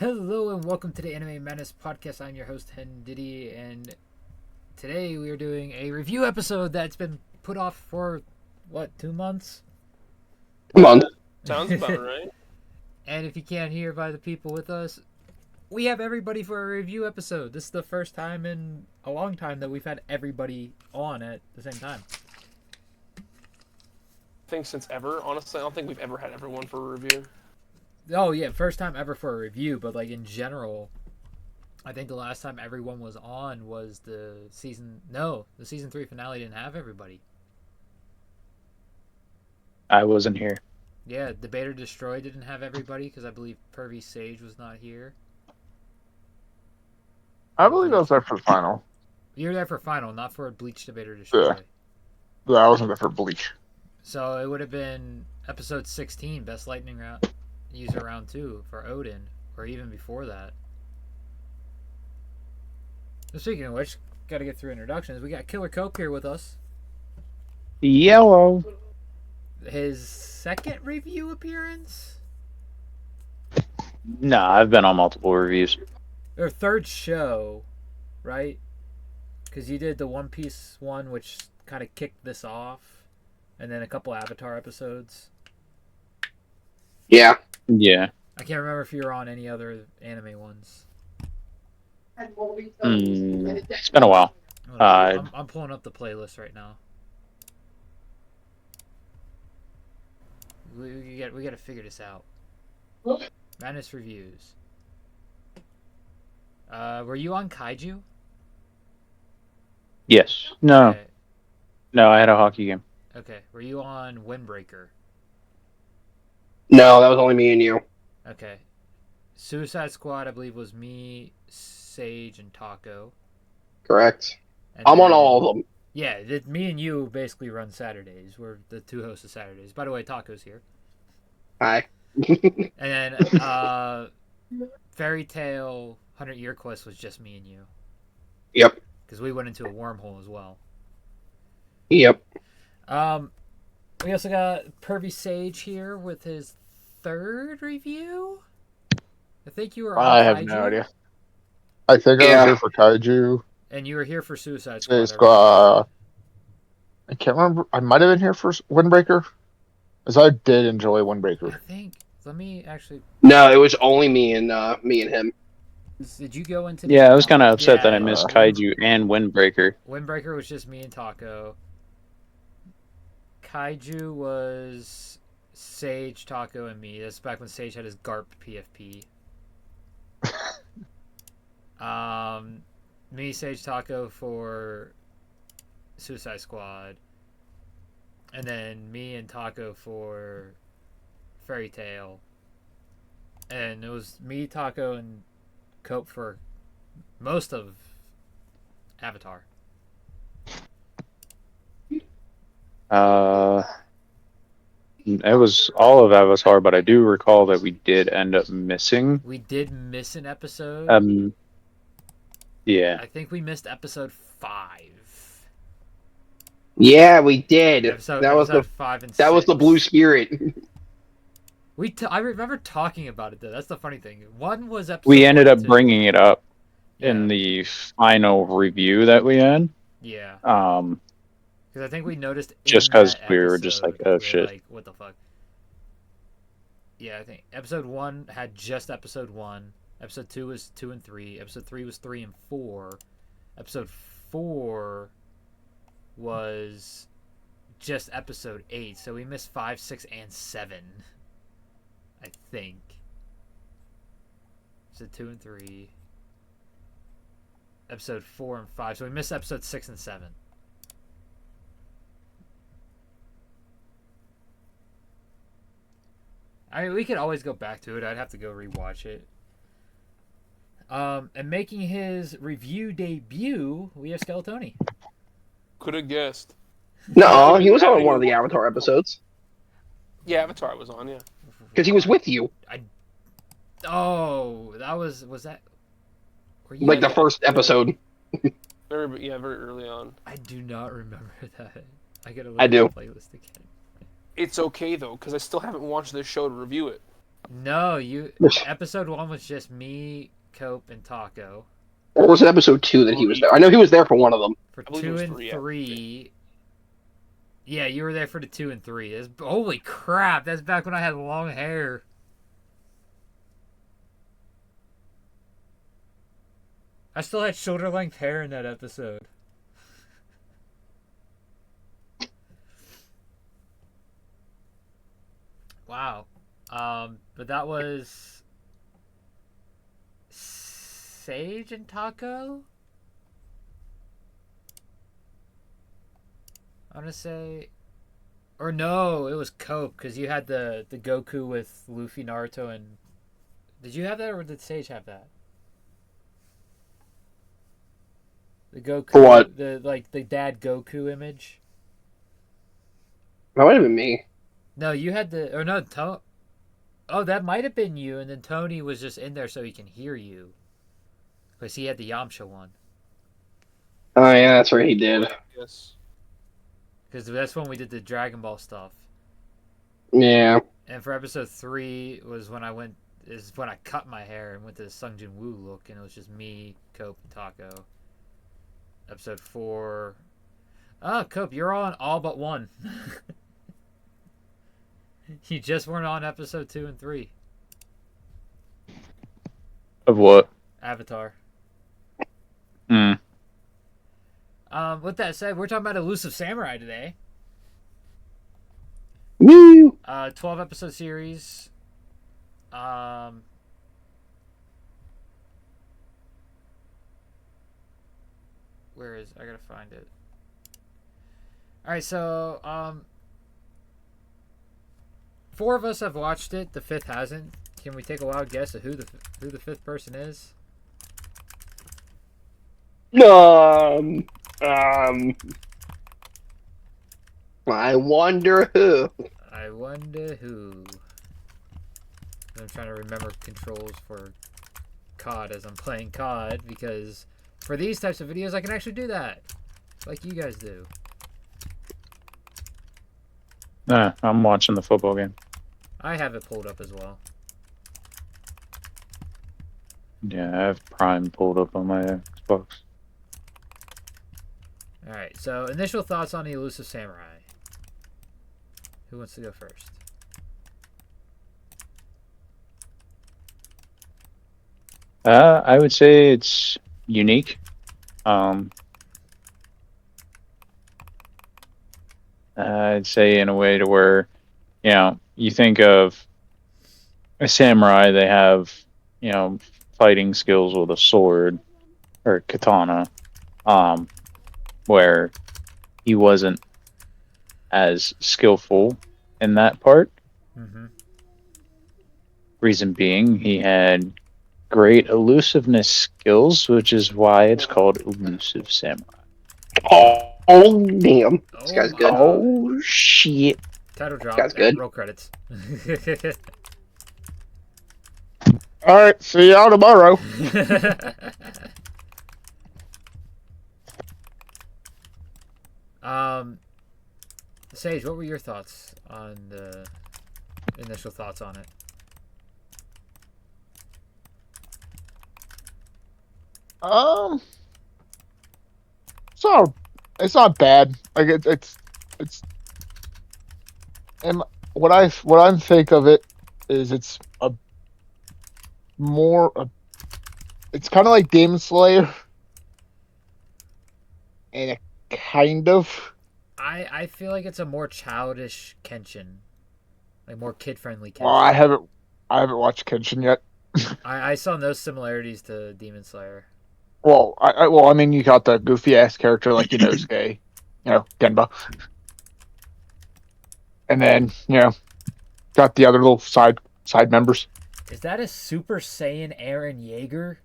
Hello and welcome to the Anime Menace podcast. I'm your host HenDiddy, and today we are doing a review episode that's been put off for 2 months? Month. Sounds about right. And if you can't hear by the people with us, we have everybody for a review episode. This is the first time in a long time that we've had everybody on at the same time. I think since ever, honestly, I don't think we've ever had everyone for a review. Oh yeah, first time ever for a review, but like in general, I think the last time everyone was on was the season 3 finale didn't have everybody. I wasn't here. Yeah, Debate or Destroy didn't have everybody because I believe Pervy Sage was not here. I believe I was there for the final. You were there for final, not for Bleach Debate or Destroy. Yeah, I wasn't there for Bleach. So it would have been episode 16, Best Lightning Round User Round 2 for Odin, or even before that. So speaking of which, gotta get through introductions. We got Killer Coke here with us. Yellow. His second review appearance? Nah, I've been on multiple reviews. Or third show, right? Because you did the One Piece one, which kind of kicked this off, and then a couple Avatar episodes. Yeah. Yeah. I can't remember if you were on any other anime ones. It's been a while. I'm pulling up the playlist right now. We got to figure this out. Madness reviews. Were you on Kaiju? Yes. No. Okay. No, I had a hockey game. Okay. Were you on Windbreaker? No, that was only me and you. Okay. Suicide Squad, I believe, was me, Sage, and Taco. Correct. And I'm on then- all of them. Yeah, me and you basically run Saturdays. We're the two hosts of Saturdays. By the way, Taco's here. Hi. And then Fairy Tale 100 Year Quest was just me and you. Yep. Because we went into a wormhole as well. Yep. We also got Pervy Sage here with his third review. I think you were on I have Kaiju, no idea. I think I was here for Kaiju. and you were here for Suicide Squad. I can't remember. I might have been here for Windbreaker. Because I did enjoy I Windbreaker. think. Let me actually. No, it was only me and him. Did you go into? Yeah, I was kind of upset that I Yeah, missed Kaiju and Windbreaker. Windbreaker was just me and Taco. Kaiju was Sage, Taco, and me. That's back when Sage had his GARP PFP. Me, Sage, Taco for Suicide Squad. And then me and Taco for Fairy Tale. And it was me, Taco, and Cope for most of Avatar. It was all of Avatar, but I do recall that we did end up missing. We did miss an episode. Yeah. I think we missed episode 5. Yeah, we did. That was 5 and 6. That was the Blue Spirit. I remember talking about it though. That's the funny thing. One was episode. We ended 1 up and 2. bringing it up Yeah. in the final review that we had. Yeah. Um, Because I think we noticed in Just 'cause that we were just like, episode, oh, we were shit. like, what the fuck? Yeah, I think episode 1 had just episode 1. Episode 2 was 2 and 3. Episode 3 was 3 and 4. Episode 4 was just episode 8. So we missed 5, 6, and 7. I think. So 2 and 3. Episode 4 and 5. So we missed episode 6 and 7. I mean, we could always go back to it. I'd have to go rewatch it. And making his review debut, we have Skeletony. Could have guessed. No, he was on one of the Avatar episodes. Yeah, Avatar was on, yeah. Because he was with you. Oh, was that? Were you Like the first episode. Very early on. I do not remember that. I gotta look I at do. the playlist again. It's okay, though, because I still haven't watched this show to review it. No, episode 1 was just me, Cope, and Taco. Or was it episode 2 that he was there? I know he was there for one of them. For I believe it 2 was and 3, 3. Yeah, you were there for the 2 and 3. Holy crap, that's back when I had long hair. I still had shoulder length hair in that episode. Wow. But that was Sage and Taco? I'm gonna say, or no, it was Cope because you had the Goku with Luffy, Naruto, and did you have that or did Sage have that? The Goku, For what? the dad Goku image. That might have been me. No, you had or no, oh, that might have been you, and then Tony was just in there so he can hear you, because he had the Yamcha one. Oh yeah, that's right. He did. Yes. Because that's when we did the Dragon Ball stuff. Yeah. And for episode 3 was when I cut my hair and went to the Sung Jin Woo look, and it was just me, Cope, and Taco. Episode 4. Oh, Cope, you're on all but 1. You just weren't on episode 2 and 3. Of what? Avatar. Hmm. With that said, we're talking about Elusive Samurai today. Woo! 12 episode series. Where is I gotta find it. Alright, so 4 of us have watched it, the 5th hasn't. Can we take a wild guess at who the 5th person is? I wonder who. I wonder who. I'm trying to remember controls for COD as I'm playing COD, because for these types of videos I can actually do that, like you guys do. Nah, I'm watching the football game. I have it pulled up as well. Yeah, I have Prime pulled up on my Xbox. Alright, so initial thoughts on the Elusive Samurai. Who wants to go first? I would say it's unique. I'd say in a way to where, you think of a samurai, they have, fighting skills with a sword or katana, where he wasn't as skillful in that part. Mm-hmm. Reason being, he had great elusiveness skills, which is why it's called Elusive Samurai. Oh damn! This guy's good. Oh shit! Title drop. That's good. Roll credits. All right, see y'all tomorrow. Sage, what were your thoughts on the initial thoughts on it? It's not bad. Like it's and what I think of it is it's it's kind of like Demon Slayer, and it kind of. I feel like it's a more childish Kenshin, like more kid friendly Kenshin. Well, I haven't watched Kenshin yet. I saw no similarities to Demon Slayer. Well, I mean, you got the goofy ass character like Inosuke, Genba, and then got the other little side members. Is that a Super Saiyan Eren Yeager?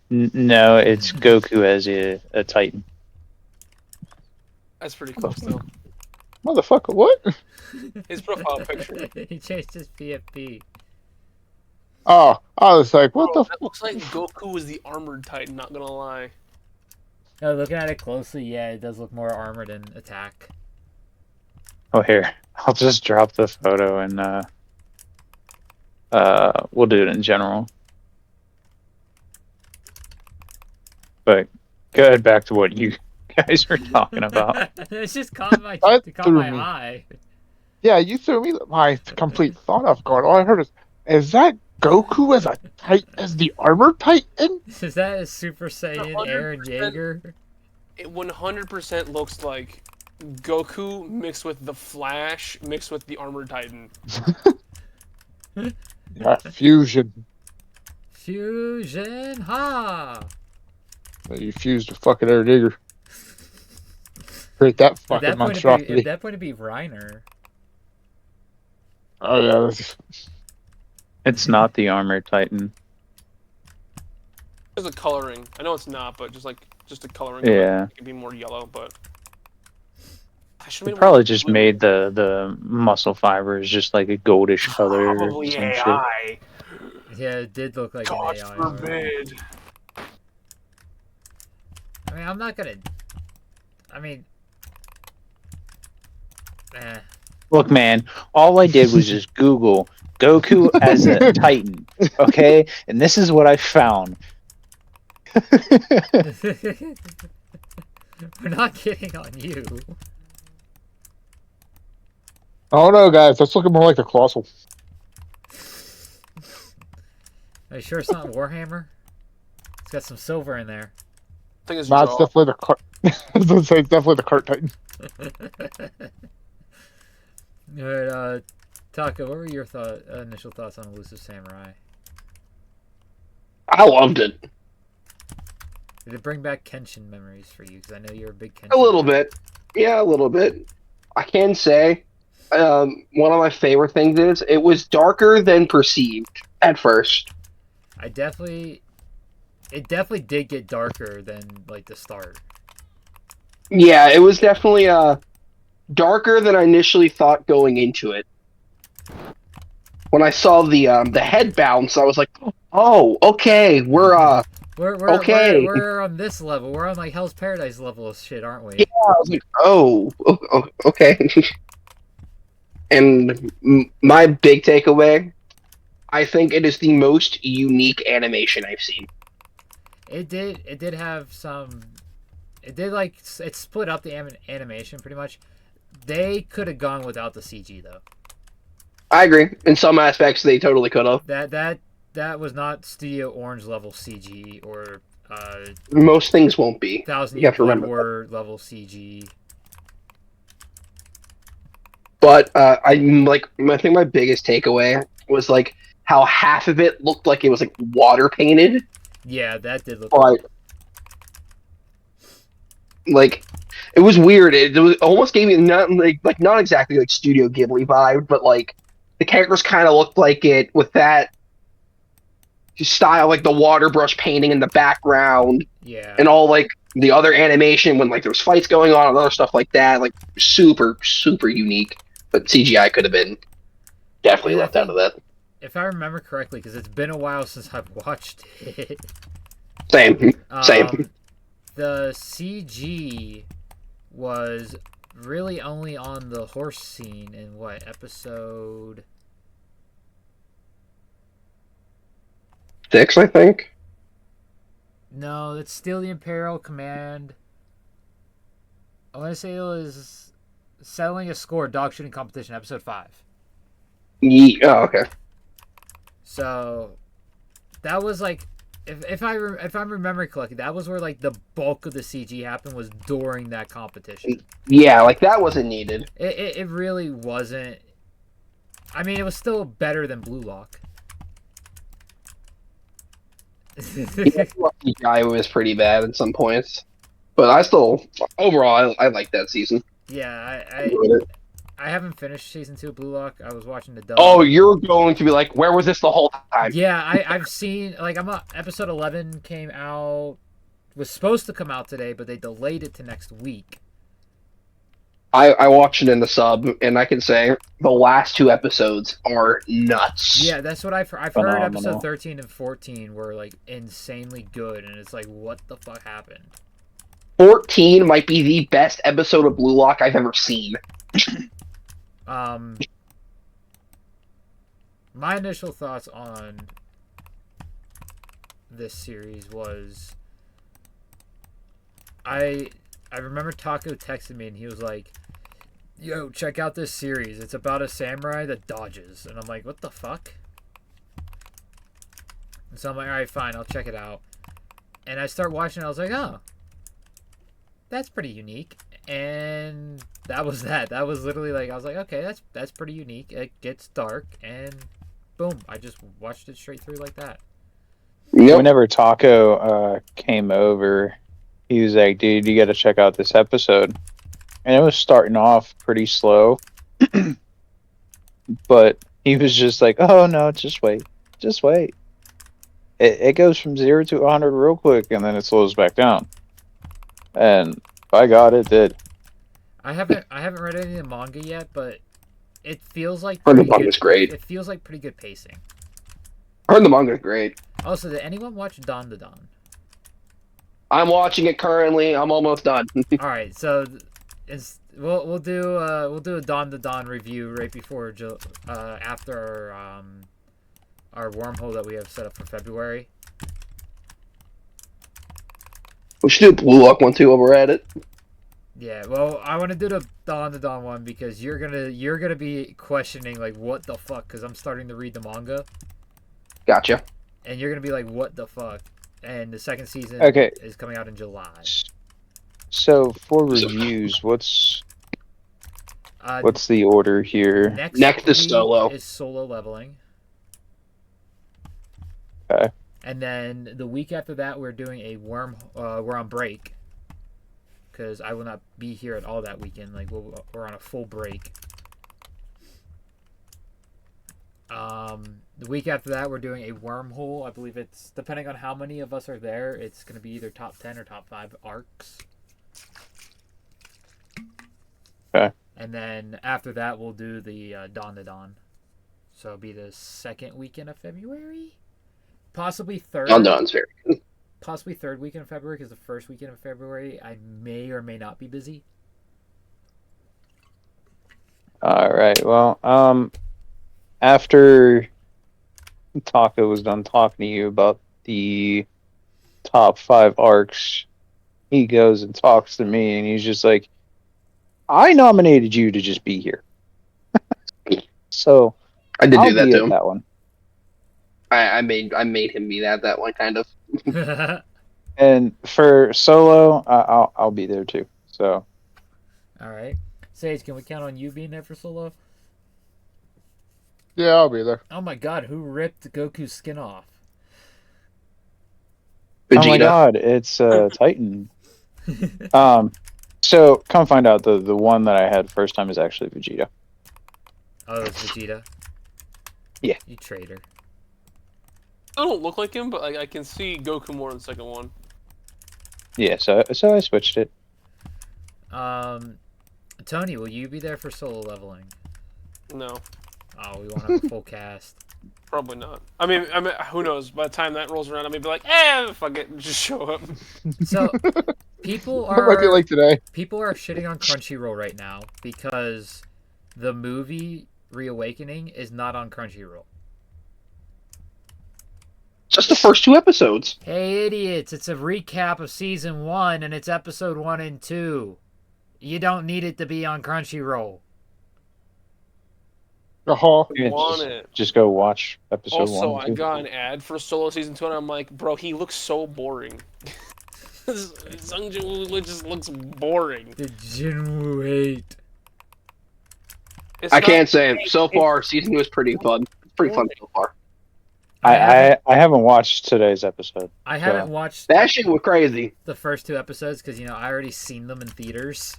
No, it's Goku as a Titan. That's pretty close, though. Motherfucker, what? His profile picture. He changed his PFP. Oh, I was like, what Bro, the? that looks like Goku was the armored Titan, not gonna lie. No, looking at it closely, yeah, it does look more armored and attack. Oh, here. I'll just drop the photo and we'll do it in general. But go ahead back to what you guys were talking about. It's just caught my That caught threw my me. eye. Yeah, you threw me my complete thought off guard. All I heard is that Goku as the armor titan? Is that a Super Saiyan Aaron 100%. Yeager? It 100% looks like Goku mixed with the Flash mixed with the Armored Titan. Yeah, fusion. Fusion ha! You fused a fucking air digger. Create that At fucking that point, monstrosity. at that point, it'd be Reiner. Oh yeah, that's... It's not the Armored Titan. There's a coloring. I know it's not, but just a coloring. Yeah. It could be more yellow, but I should They have probably just made the muscle fibers just like a goldish color or probably some shit. AI. Yeah, it did look like God an AI. forbid. I mean, I'm not gonna. I mean, Look, man, all I did was just Google Goku as a Titan, okay? And this is what I found. we're not kidding on you. Oh no, guys, that's looking more like the Colossal. Are you sure it's not Warhammer? It's got some silver in there. I think it's Nah, it's jaw. definitely the cart. It's definitely the cart titan. Alright, Taka, what were your initial thoughts on Elusive Samurai? I loved it. Did it bring back Kenshin memories for you? Because I know you're a big Kenshin. A little bit. Yeah, a little bit. I can say one of my favorite things is it was darker than perceived at first. It definitely did get darker than like the start. Yeah, it was definitely darker than I initially thought going into it. When I saw the head bounce, I was like, "Oh, okay, We're okay." we're on this level. We're on like Hell's Paradise level of shit, aren't we? Yeah, I was like, "Oh, okay." And my big takeaway, I think it is the most unique animation I've seen. It did have some. It did like it split up the animation pretty much. They could have gone without the CG though. I agree. In some aspects, they totally could have. That was not Studio Orange level CG or Most things won't be. Thousand You Year have to Blood remember War level CG. But I think my biggest takeaway was like how half of it looked like it was like water painted. Yeah, that did look. But like it was weird. It almost gave me not exactly like Studio Ghibli vibe, but like the characters kind of looked like it with that style, like the water brush painting in the background, Yeah. and all like the other animation when like there was fights going on and other stuff like that. Like super unique. But CGI could have been definitely Yeah, left out of that. If I remember correctly, because it's been a while since I've watched it. Same. The CG was really only on the horse scene in what episode? 6, I think. No, that's still the Imperial Command. I want to say it was settling a score dog shooting competition, episode 5. Oh, okay. So that was like, if I'm remembering correctly, that was where like the bulk of the CG happened was during that competition. Yeah, like that wasn't needed. It really wasn't. I mean, it was still better than Blue Lock. CGI was pretty bad at some points, but I still overall I like that season. Yeah, I haven't finished season 2 of Blue Lock. I was watching the dub. Oh, you're going to be like, where was this the whole time? Yeah, I've seen like episode 11 came out, was supposed to come out today, but they delayed it to next week. I watched it in the sub, and I can say the last 2 episodes are nuts. Yeah, that's what I've heard. Phenomenal. Episode 13 and 14 were like insanely good, and it's like, what the fuck happened? 14 might be the best episode of Blue Lock I've ever seen. My initial thoughts on this series was I remember Taco texted me and he was like, "Yo, check out this series. It's about a samurai that dodges." And I'm like, "What the fuck?" And so I'm like, "All right, fine, I'll check it out." And I start watching it, I was like, "Oh, that's pretty unique." And that was that. That was literally like, I was like, "Okay, that's pretty unique." It gets dark and boom, I just watched it straight through like that. Yep. Whenever Taco came over, he was like, "Dude, you got to check out this episode." And it was starting off pretty slow, but he was just like, "Oh no, just wait, just wait." It goes from 0 to 100 real quick, and then it slows back down. And by God, it did. I haven't read any of the manga yet, but it feels like Heard the pretty manga's good. great. It feels like pretty good pacing. I heard the manga's great. Also, did anyone watch Dawn to Dawn? I'm watching it currently. I'm almost done. All right, so we'll do a Dawn to Dawn review right before after our wormhole that we have set up for February. We should do a Blue Lock one too while we're at it. Yeah, well, I want to do the Dawn to Dawn one because you're gonna be questioning like what the fuck, because I'm starting to read the manga Gotcha. and you're gonna be like what the fuck, and the second season Okay. is coming out in July. So for reviews, what's Uh, the order here? Next is week Solo. Is Solo Leveling. Okay. And then the week after that, we're doing a we're on break because I will not be here at all that weekend. Like we're on a full break. The week after that, we're doing a wormhole. I believe it's depending on how many of us are there. It's going to be either top 10 or top 5 arcs. Okay. And then after that, we'll do the Dawn to Dawn. So it'll be the second weekend of February, possibly third. Dawn's very good. Possibly third weekend of February, because the first weekend of February I may or may not be busy. All right. Well, after Taco was done talking to you about the top 5 arcs, he goes and talks to me, and he's just like, "I nominated you to just be here." So I did I'll do that be to at him. that one. I made him be that one kind of. And for Solo, I'll be there too. So All right, Sage, can we count on you being there for Solo? Yeah, I'll be there. Oh my God, who ripped Goku's skin off? oh my Vegeta. God, it's Titan. So come find out the one that I had first time is actually Vegeta. Oh, it's Vegeta. Yeah. You traitor. I don't look like him, but like, I can see Goku more in the second one. Yeah, so I switched it. Tony, will you be there for Solo Leveling? No, Oh, we won't have a full cast. probably not. I mean, who knows? By the time that rolls around, I may be like, fuck it, just show up. So people What might be are like today? people are shitting on Crunchyroll right now because the movie Reawakening is not on Crunchyroll. Just the first 2 episodes. Hey idiots, it's a recap of season 1 and it's episode 1 and 2. You don't need it to be on Crunchyroll. Oh, Yeah, Want it. just go watch episode Also, 1 I and 2. got an ad for Solo Season 2, and I'm like, bro, he looks so boring. Sung Jin-woo just looks boring. The Jinwoo hate. It's I not- can't say. So far, season 2 is pretty fun. Pretty fun so far. I haven't watched today's episode. I haven't watched That shit was crazy. the first 2 episodes because, I already seen them in theaters.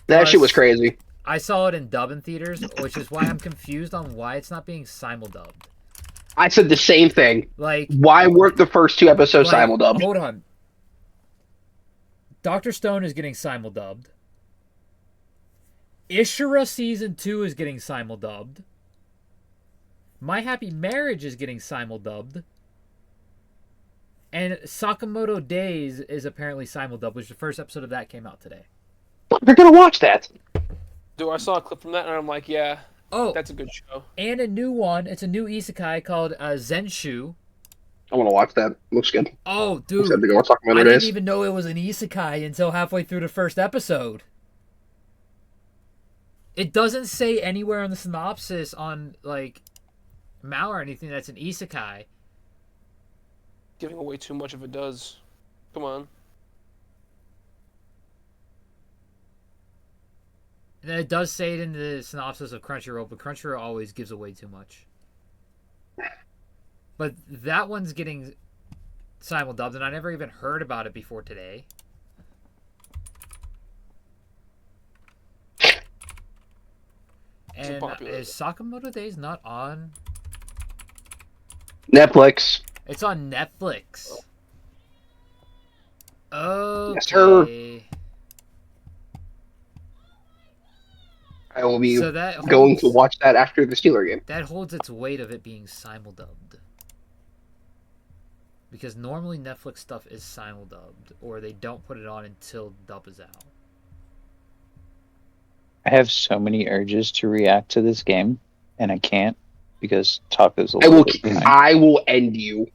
That shit was crazy. I saw it in dub in theaters, which is why I'm confused on why it's not being simuldubbed. I said the same thing. Like, Why weren't the first 2 episodes like, simuldubbed? hold on. Dr. Stone is getting simuldubbed. Ishura Season 2 is getting simuldubbed. My Happy Marriage is getting simuldubbed. And Sakamoto Days is apparently simuldubbed, which the first episode of that came out today. They're gonna watch that. Dude, I saw a clip from that, and I'm like, yeah, Oh, that's a good show. and a new one. It's a new isekai called Zenshu. I want to watch that. Looks good. Oh, Looks good dude. to go watch I documentary didn't days. even know it was an isekai until halfway through the first episode. It doesn't say anywhere in the synopsis on, like, Mal or anything that's an isekai. Giving away too much if it does. Come on. And then it does say it in the synopsis of Crunchyroll, but Crunchyroll always gives away too much. But that one's getting simuldubbed, and I never even heard about it before today. And is Sakamoto Days not on? Netflix. It's on Netflix. Okay. Yes, sir. I will be So that going to holds, watch that after the Steeler game. that holds its weight of it being simuldubbed. Because normally Netflix stuff is simuldubbed, or they don't put it on until dub is out. I have so many urges to react to this game, and I can't because Taco's a I little will. bit behind. I will end you.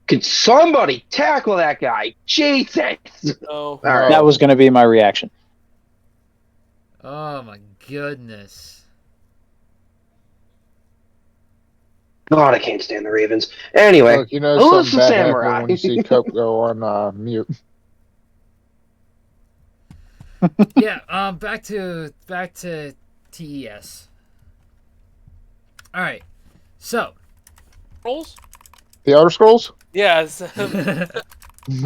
Could somebody tackle that guy? Jesus! No. All right. That was going to be my reaction. Oh my goodness. God, I can't stand the Ravens. Anyway, Look, you know Elusive something bad Samurai. happened when you see Cope go on mute. Yeah, back to TES. All right. So, Rolls? The Outer Scrolls? Yes. I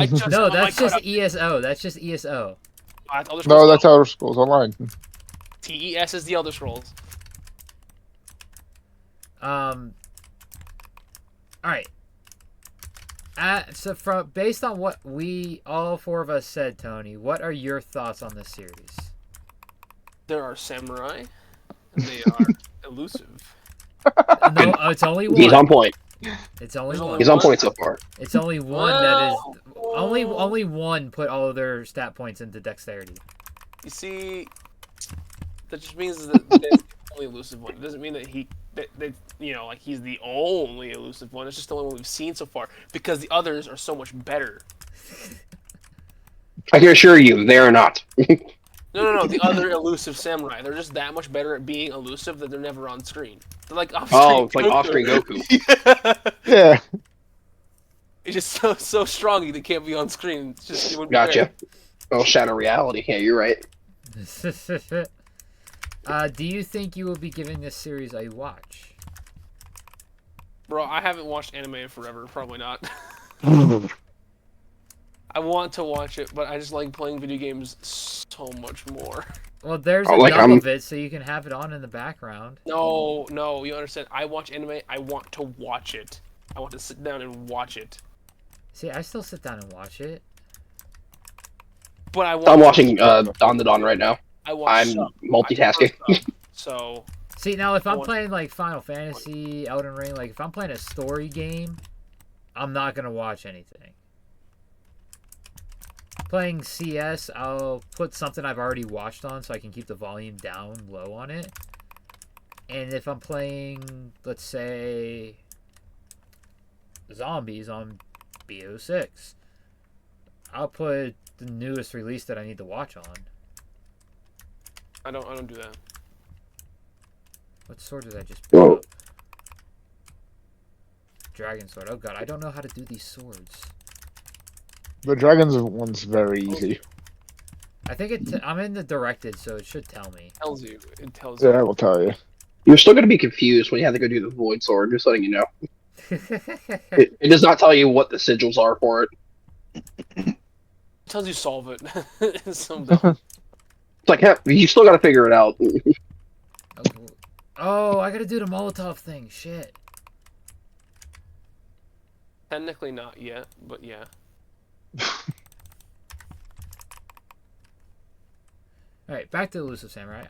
just no, got my that's just cut up. ESO. That's just ESO. Elder Scrolls No, that's Outer Scrolls Online. TES is the Elder Scrolls. All right. So based on what we all four of us said, Tony, what are your thoughts on this series? There are samurai, and they are elusive. No, it's only one. He's on point. It's only There's one. only He's on one? point so far. It's only one that is Well, only one put all of their stat points into dexterity. You see, that just means that that's the only elusive one. It doesn't mean that like he's the only elusive one. It's just the only one we've seen so far because the others are so much better. I can assure you, they are not. No. The other elusive samurai. They're just that much better at being elusive that they're never on screen. They're like off-screen. Oh, it's like off-screen Goku. Yeah. It's just so strong they can't be on screen. It's just it would be Gotcha. fair. Oh, Shadow Reality. Yeah, you're right. Do you think you will be giving this series a watch? Bro, I haven't watched anime in forever. Probably not. I want to watch it, but I just like playing video games so much more. Well, there's Oh, a like, dub I'm- of it, so you can have it on in the background. No, you understand. I watch anime. I want to watch it. I want to sit down and watch it. See, I still sit down and watch it. But I want. I'm watching Dawn the Dawn right now. I watch I'm sub. multitasking. I prefer sub. So See, now if I'm want- playing like Final Fantasy, Elden Ring, like if I'm playing a story game, I'm not gonna watch anything. Playing CS, I'll put something I've already watched on so I can keep the volume down low on it. And if I'm playing, let's say, zombies on BO6, I'll put the newest release that I need to watch on. I don't do that. What sword did I just pick Whoa. up? Dragon sword. Oh god, I don't know how to do these swords. The Dragons one's very easy. I think I'm in the directed, so it should tell me. It tells Yeah, I you. will tell you. You're still going to be confused when you have to go do the Void Sword, just letting you know. It does not tell you what the sigils are for it. It tells you solve it. It's so dumb. It's like, heck, you still got to figure it out. Oh, I gotta do the Molotov thing. Shit. Technically not yet, but yeah. Alright, back to Elusive Samurai.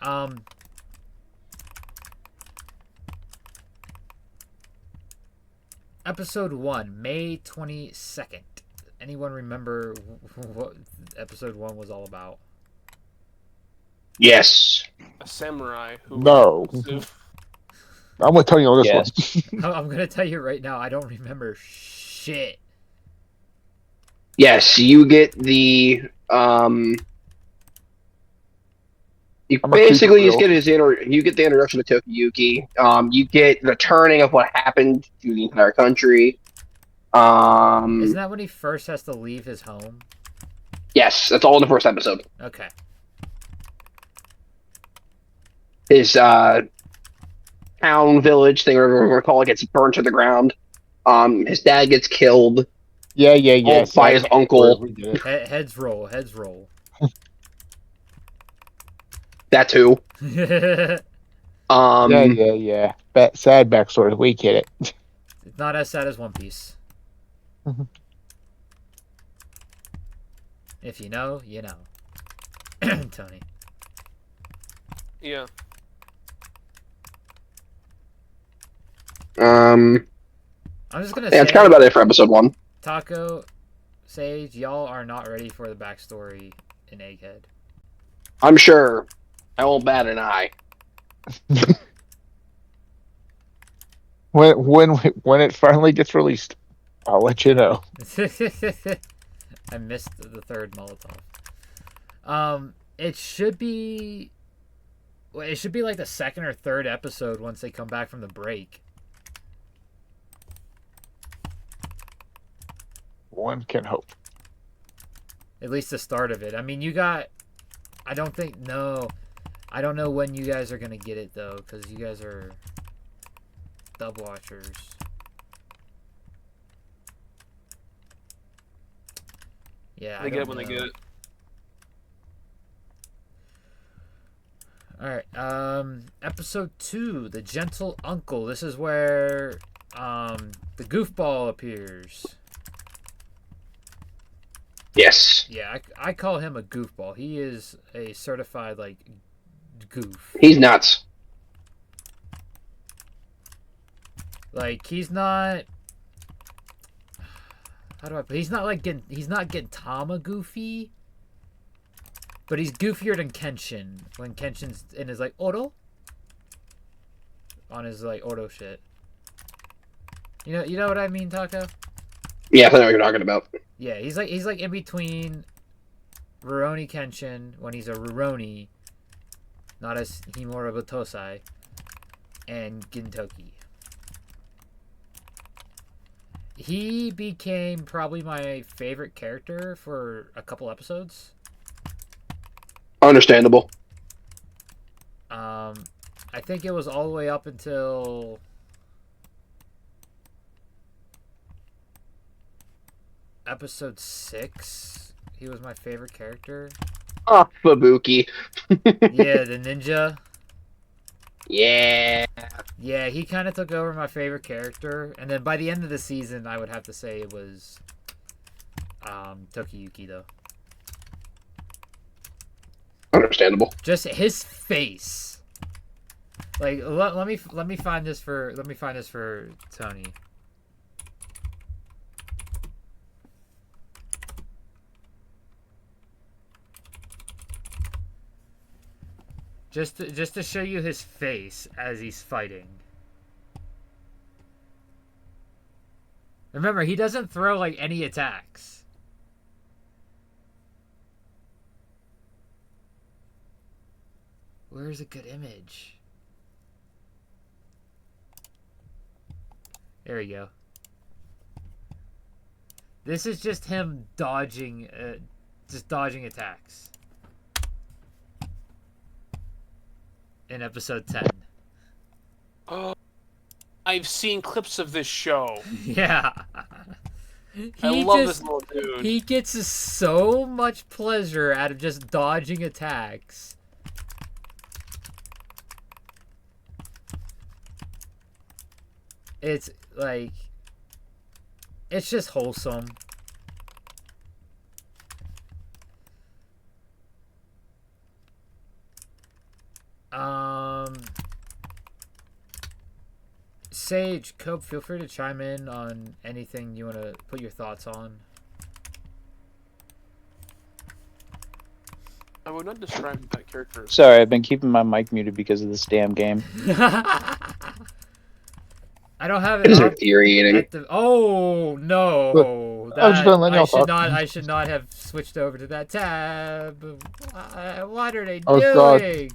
Episode 1, May 22nd. anyone remember what episode 1 was all about? Yes. A samurai who No. was elusive. I'm gonna tell you on this Yes. one. I'm gonna tell you right now, I don't remember shit. Yes, you get the you I'm gonna keep it basically just real. get you get the introduction to Tokiyuki. You get the turning of what happened to the entire country. Isn't that when he first has to leave his home? Yes, that's all in the first episode. Okay. His town, village thing, whatever we're gonna call it, gets burnt to the ground. His dad gets killed Yeah. by his uncle. We did it. Heads roll, heads roll. That too. It's Yeah. Sad backstory. We get it. not as sad as One Piece. If you know, you know. Tony. Yeah. I'm just gonna say That's kind of about it for episode 1. Taco, Sage, y'all are not ready for the backstory in Egghead. I'm sure. I won't bat an eye. When it finally gets released, I'll let you know. I missed the third Molotov. It should be. Well, it should be like the second or third episode once they come back from the break. One can hope. At least the start of it. I mean, you got. I don't think. No. I don't know when you guys are going to get it, though, because you guys are dub watchers. Yeah, They get it when they get it. Alright, episode 2, The Gentle Uncle. This is where, the goofball appears. Yes. Yeah, I call him a goofball. He is a certified, like, goof. He's nuts. Like, he's not... How do I... He's not, like, he's not Gintama goofy. But he's goofier than Kenshin. When Kenshin's in his, like, Oro? On his, like, Oro shit. You know what I mean, Taco? Yeah, I know what you're talking about. Yeah, he's like in between Rurouni Kenshin when he's a Rurouni, not as Himura Batosai, and Gintoki. He became probably my favorite character for a couple episodes. Understandable. I think it was all the way up until episode 6. He was my favorite character. Oh, Babuki. Yeah, the ninja. Yeah. Yeah, he kind of took over my favorite character. And then by the end of the season, I would have to say it was Tokiyuki, though. Understandable. Just his face. Like, let me find this for Tony. Just to show you his face as he's fighting. Remember, he doesn't throw like any attacks. Where's a good image? There we go. This is just him dodging attacks. In episode 10. Oh, I've seen clips of this show. Yeah. I love this little dude. He gets so much pleasure out of just dodging attacks. It's like, it's just wholesome. Sage, Cope, feel free to chime in on anything you want to put your thoughts on. would not describe that character. Sorry, I've been keeping my mic muted because of this damn game. I don't have It it is up infuriating. at the. Oh no! I was just gonna let y'all I should talk. not. I should not have switched over to that tab. What are they Oh, God. doing?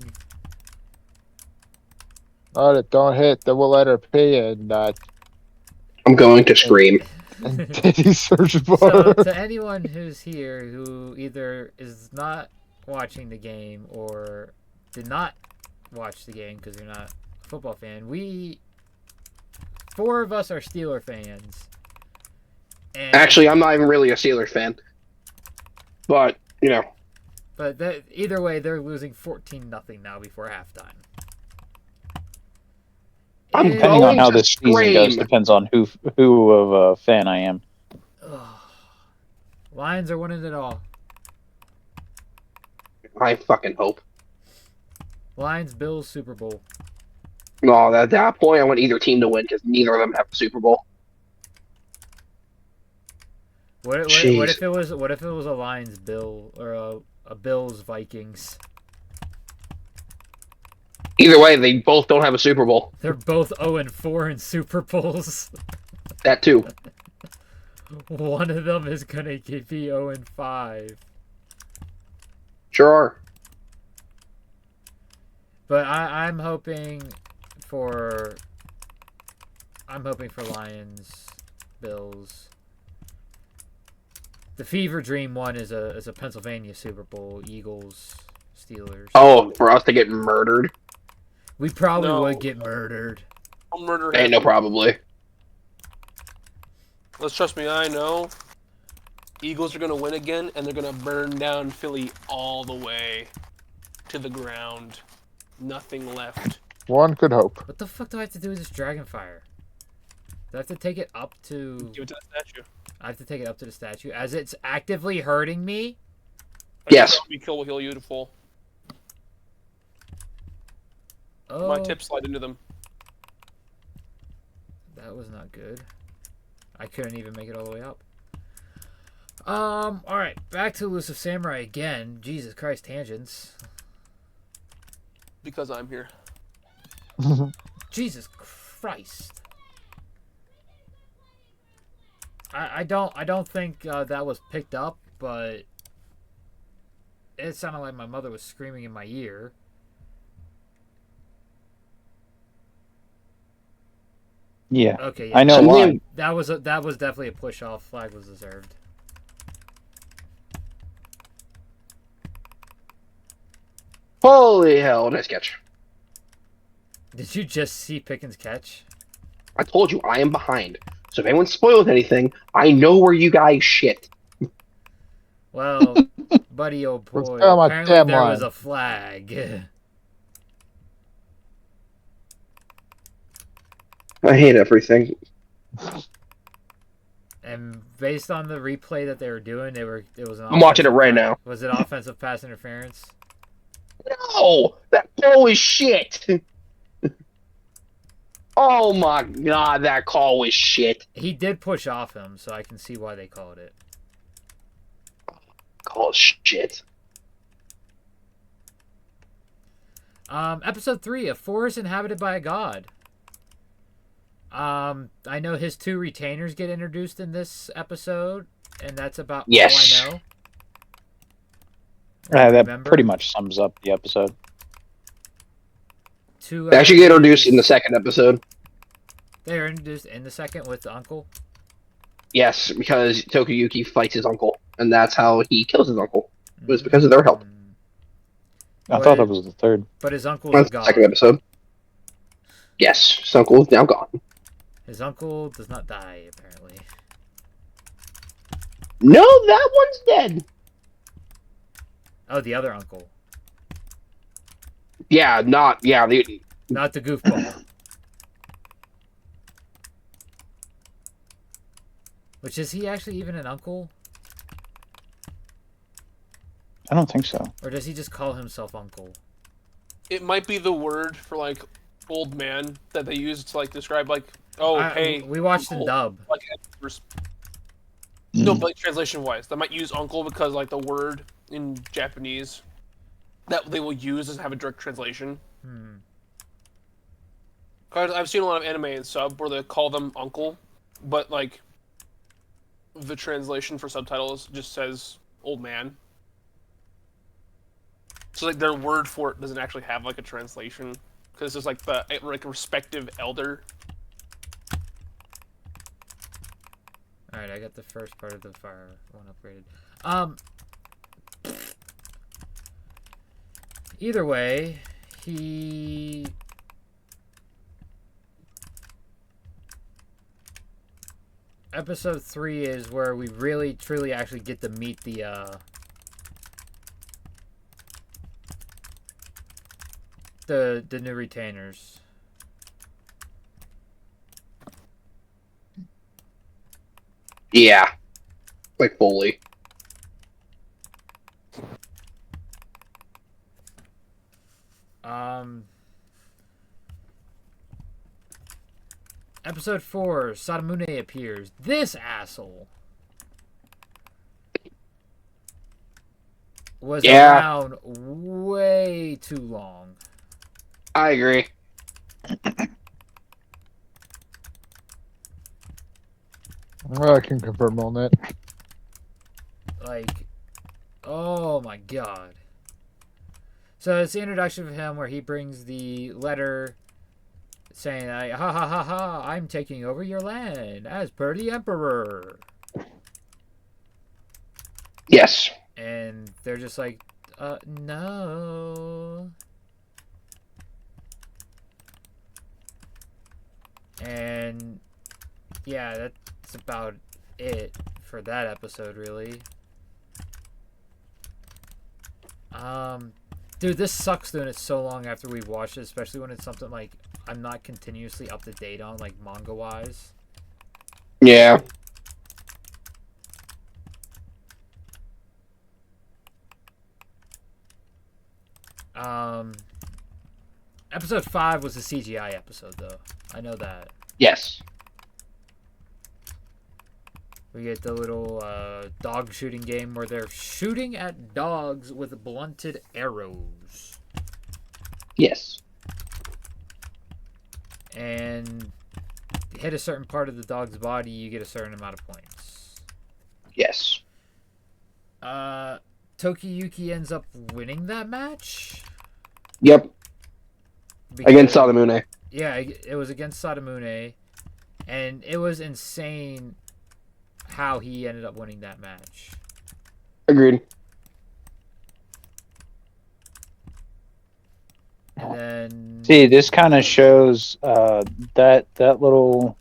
Don't hit the letter P and I'm going to scream. Diddy search So bar. to anyone who's here who either is not watching the game or did not watch the game because you're not a football fan, four of us are Steeler fans. And, Actually, I'm not even really a Steelers fan. But, you know. but either way, they're losing 14-0 now before halftime. I'm And- Depending on going how to this season goes, scream. depends on who of a fan I am. Ugh. Lions are winning it all. I fucking hope. Lions, Bills, Super Bowl. No, at that point, I want either team to win because neither of them have a Super Bowl. What Jeez. if it was a Lions Bill or a Bills Vikings? Either way, they both don't have a Super Bowl. They're both 0-4 in Super Bowls. That too. One of them is gonna be 0-5. Sure are. But I'm hoping for Lions, Bills. The fever dream one is a Pennsylvania Super Bowl, Eagles, Steelers. Oh, for us to get murdered? We probably No. would get murdered. I'll murder Ain't no him. probably. Let's trust me, I know. Eagles are gonna win again, and they're gonna burn down Philly all the way to the ground. Nothing left. One could hope. What the fuck do I have to do with this Dragonfire? Do I have to take it up to? Give it to the statue. I have to take it up to the statue as it's actively hurting me. Yes. Every kill will heal you to full. Oh, My tip, slide into them. that was not good. I couldn't even make it all the way up. All right, back to Elusive Samurai again. Jesus Christ, tangents. Because I'm here. Jesus Christ. I don't think that was picked up, but it sounded like my mother was screaming in my ear. Yeah, Okay, yeah. I know Something- why. That was definitely a push off. Flag was deserved. Holy hell, nice catch. Did you just see Pickens catch? I told you, I am behind. So if anyone spoils anything, I know where you guys shit. Well, buddy, old Let's boy. go on my Apparently damn there was line. a flag. I hate everything. And based on the replay that they were doing, it was an I'm watching it offensive right pass- now. Was it offensive pass interference? No! That call was shit! Oh my god, that call was shit. He did push off him, so I can see why they called it. Call is shit. Episode 3, A Forest Inhabited by a God. I know his two retainers get introduced in this episode, and that's about Yes. all I know. That Remember? pretty much sums up the episode. They actually get introduced in the second episode. They were introduced in the second with the uncle. Yes, because Tokuyuki fights his uncle, and that's how he kills his uncle. It was because of their help. I thought that was the third. But his uncle's That's a the god. second episode. Yes, his uncle is now gone. His uncle does not die, apparently. No, that one's dead. Oh, the other uncle. Yeah, not Not the goofball. Which, is he actually even an uncle? I don't think so. Or does he just call himself uncle? It might be the word for like old man that they use to like describe like, oh hey. We watched in uncle. dub. Like, no, but like, translation wise, they might use uncle because like the word in Japanese that they will use as have a direct translation. Hmm. I've seen a lot of anime and sub where they call them uncle, but like the translation for subtitles just says old man. So like their word for it doesn't actually have like a translation because it's like the like respective elder. All right, I got the first part of the fire one upgraded. Either way, he episode 3 is where we really truly actually get to meet the new retainers. Yeah, like fully. Episode 4, Sadamune appears. This asshole was around way too long. I agree. Well, I can confirm on that. Like, oh my god. So it's the introduction of him where he brings the letter saying, ha ha ha ha, I'm taking over your land as per the Emperor. Yes. And they're just like, no. And yeah, that's about it for that episode, really. Dude, this sucks doing it so long after we watched it, especially when it's something like I'm not continuously up to date on, like manga wise. Yeah. Episode 5 was a CGI episode, though. I know that. Yes. We get the little dog shooting game where they're shooting at dogs with blunted arrows. Yes. And hit a certain part of the dog's body, you get a certain amount of points. Yes. Tokiyuki ends up winning that match. Yep. Because, Against Sadamune. Yeah, it was against Sadamune. And it was insane how he ended up winning that match. Agreed. And then See, this kind of shows that little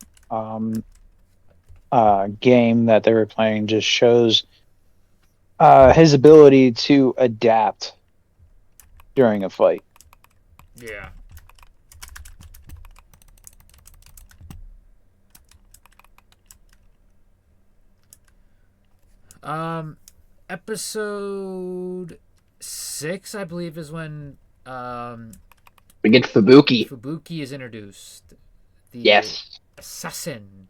game that they were playing just shows his ability to adapt during a fight. yeah. Episode 6, I believe, is when We get Fubuki. Fubuki is introduced. The Yes. assassin.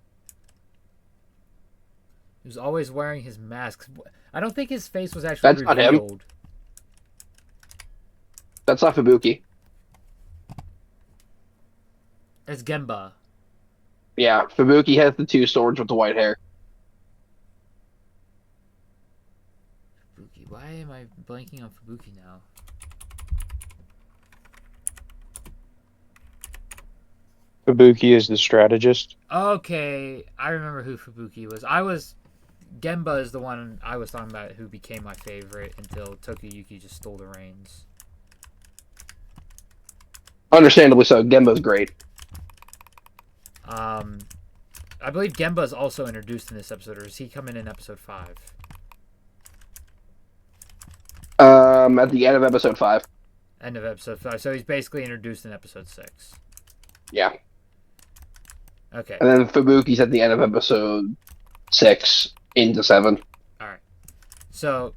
Who's always wearing his mask. I don't think his face was actually That's not him. revealed. That's not Fubuki. It's Gemba. Yeah, Fubuki has the two swords with the white hair. Fubuki. Why am I blanking on Fubuki now? Fubuki is the strategist. Okay, I remember who Fubuki was. Gemba is the one I was talking about who became my favorite until Tokiyuki just stole the reins. Understandably so. Genba's great. I believe Gemba is also introduced in this episode, or is he coming in episode 5? At the end of episode 5. End of episode 5. So he's basically introduced in episode 6. Yeah. Okay. And then Fubuki's at the end of episode 6 into 7. Alright. So,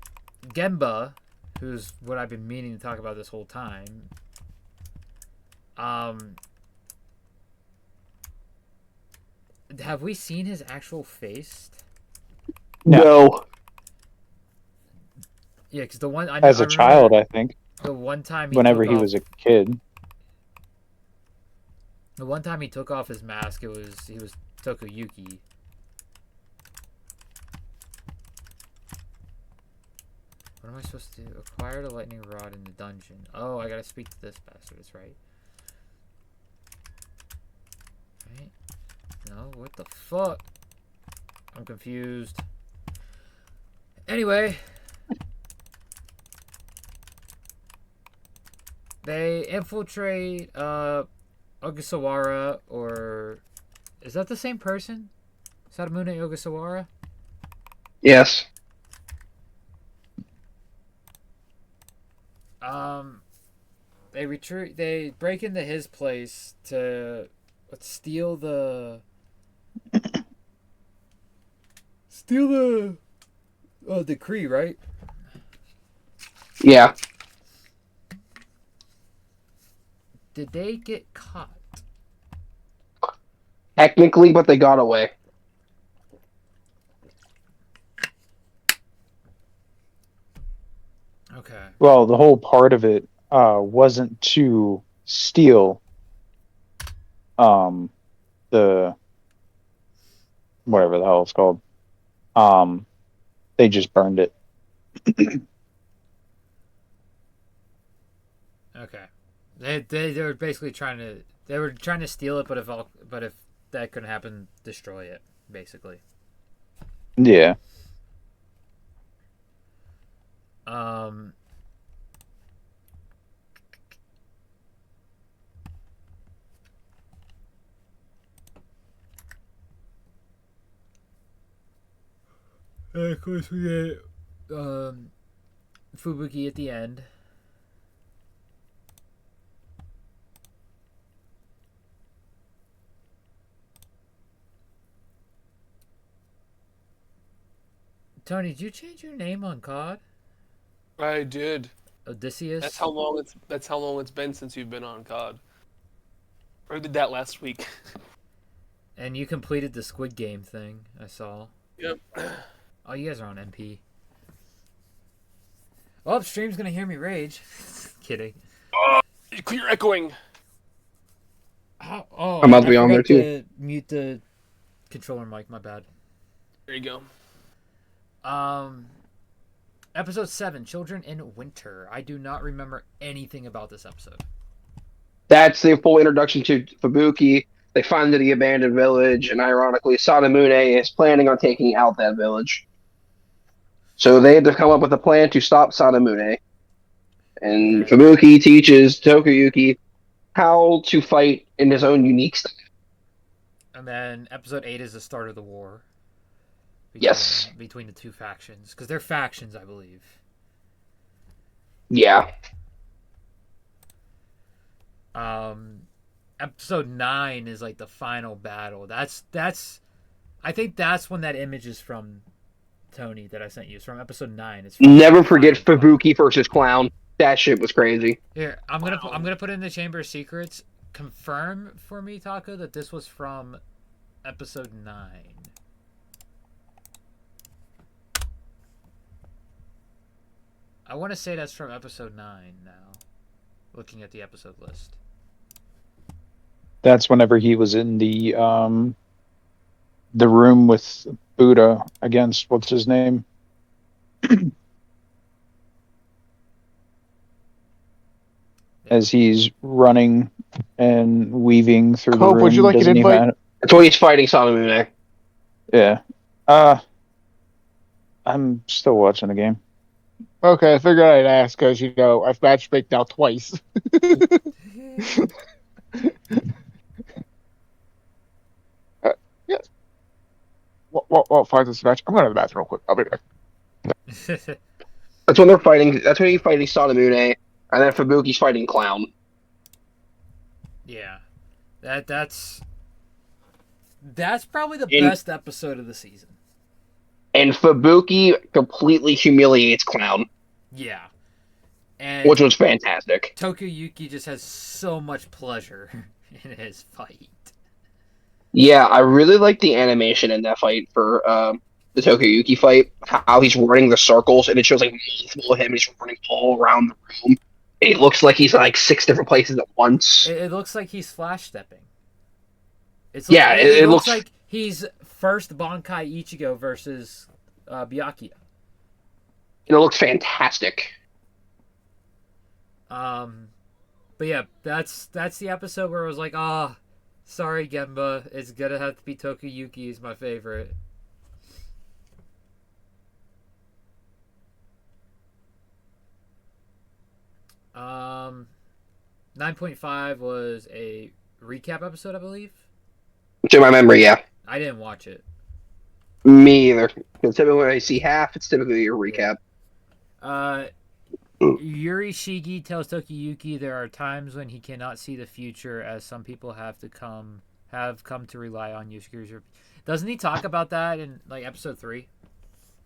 Gemba, who's what I've been meaning to talk about this whole time, have we seen his actual face? No. Yeah, because the one... As a child, I think. The one time whenever he was a kid. The one time he took off his mask, he was Tokuyuki. What am I supposed to do? Acquire the lightning rod in the dungeon. Oh, I gotta speak to this bastard. That's right. Right? No, what the fuck? I'm confused. Anyway. They infiltrate, Ogasawara, or... Is that the same person? Sadamune Ogasawara? Yes. They retreat. They break into his place to steal the decree, right? Yeah. Did they get caught? Technically, but they got away. Okay. Well, the whole part of it wasn't to steal the whatever the hell it's called. They just burned it. Okay. They were basically trying to steal it, but if that couldn't happen, destroy it, basically. Yeah. And of course we get Fubuki at the end. Tony, did you change your name on COD? I did. Odysseus? That's how long it's been since you've been on COD. I did that last week. And you completed the Squid Game thing, I saw. Yep. Oh, you guys are on MP. Oh, stream's gonna hear me rage. Kidding. Clear echoing. Oh, I'm about to be on forgot there, too. to mute the controller mic, my bad. There you go. Episode 7, Children in Winter. I do not remember anything about this episode. That's the full introduction to Fubuki. They find the abandoned village, and ironically, Sadamune is planning on taking out that village. So they had to come up with a plan to stop Sadamune. And Okay. Fubuki teaches Tokuyuki how to fight in his own unique style. And then episode 8 is the start of the war. Yes. Between the two factions. Because they're factions, I believe. Yeah. Episode 9 is like the final battle. I think that's when that image is from, Tony, that I sent you. It's from episode 9. It's from Never forget Fubuki versus Clown. That shit was crazy. Here, I'm gonna put it in the Chamber of Secrets. Confirm for me, Taco, that this was from episode 9. I want to say that's from episode 9 now. Looking at the episode list. That's whenever he was in the room with Buddha against what's his name? As he's running and weaving through the Cope, room. would you like an doesn't he invite? have- That's why he's fighting Sadamune. Yeah. I'm still watching the game. Okay, I figured I'd ask because, I've matchmaked now twice. Yeah. Well, find this match. I'm going to the bathroom real quick. I'll be back. That's when they're fighting. That's when he's fighting Sadamune, and then Fubuki's fighting Clown. Yeah. That's probably the best episode of the season. And Fubuki completely humiliates Clown, Yeah. And which was fantastic. Tokuyuki just has so much pleasure in his fight. Yeah, I really like the animation in that fight for the Tokuyuki fight. How he's running the circles, and it shows like multiple of him. He's running all around the room. It looks like he's like 6 different places at once. It looks like he's flash stepping. Yeah, it it looks looks like he's first Bankai Ichigo versus Byakuya. it looks fantastic. But yeah, that's the episode where I was like, sorry Gemba, it's gonna have to be Tokuyuki is my favorite. Um, 9.5 was a recap episode, I believe. To my memory, yeah. I didn't watch it. Me either. Because typically when I see half, it's typically a recap. Yuri Shigi tells Tokiyuki there are times when he cannot see the future, as some people have come to rely on Yusuke's. Doesn't he talk about that in like episode 3?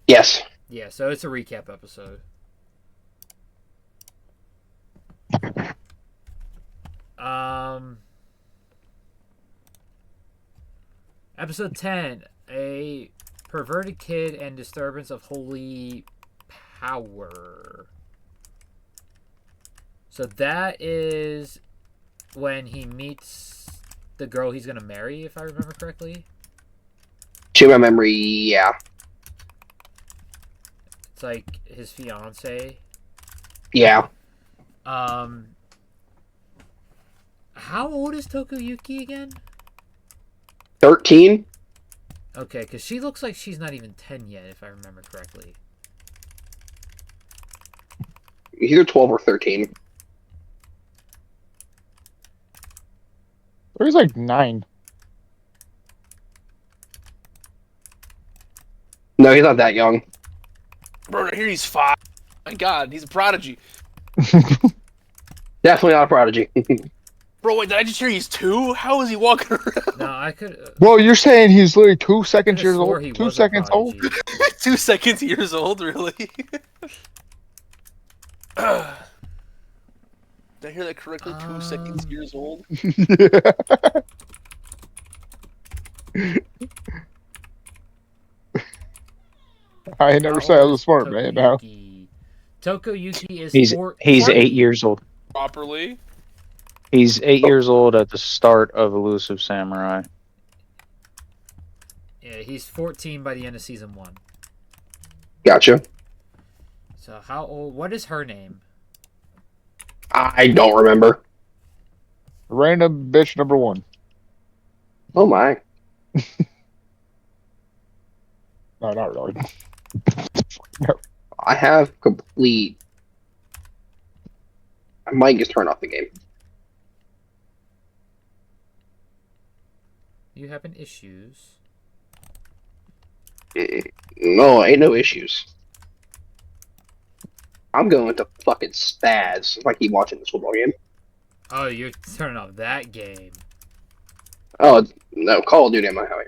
Yes. Yeah, so it's a recap episode. Episode 10, a perverted kid and disturbance of holy power. So that is when he meets the girl he's gonna marry, if I remember correctly. To my memory, yeah. It's like his fiance. Yeah. How old is Tokuyuki again? 13? Okay, because she looks like she's not even 10 yet, if I remember correctly. Either 12 or 13. He's like 9. No, he's not that young. Bro, I hear he's 5. My God, he's a prodigy. Definitely not a prodigy. Bro, wait, did I just hear he's 2? How is he walking around? No, I could. Well, you're saying he's literally 2 seconds years swore old? he 2 was a seconds old? prodigy. 2 seconds years old, really? Did I hear that correctly? 2 seconds years old? I never said I was a smart man now. Tokoyuki is He's 4. 8 years old. Properly? He's 8 years old at the start of Elusive Samurai. Yeah, he's 14 by the end of season 1. Gotcha. So how old? What is her name? I don't remember. Random bitch number 1. Oh my. No, not really. I have complete. I might just turn off the game. You having issues? No, ain't no issues. I'm going to fucking spaz if I keep watching this football game. Oh, you're turning off that game. Oh, no, Call of Duty I'm not having.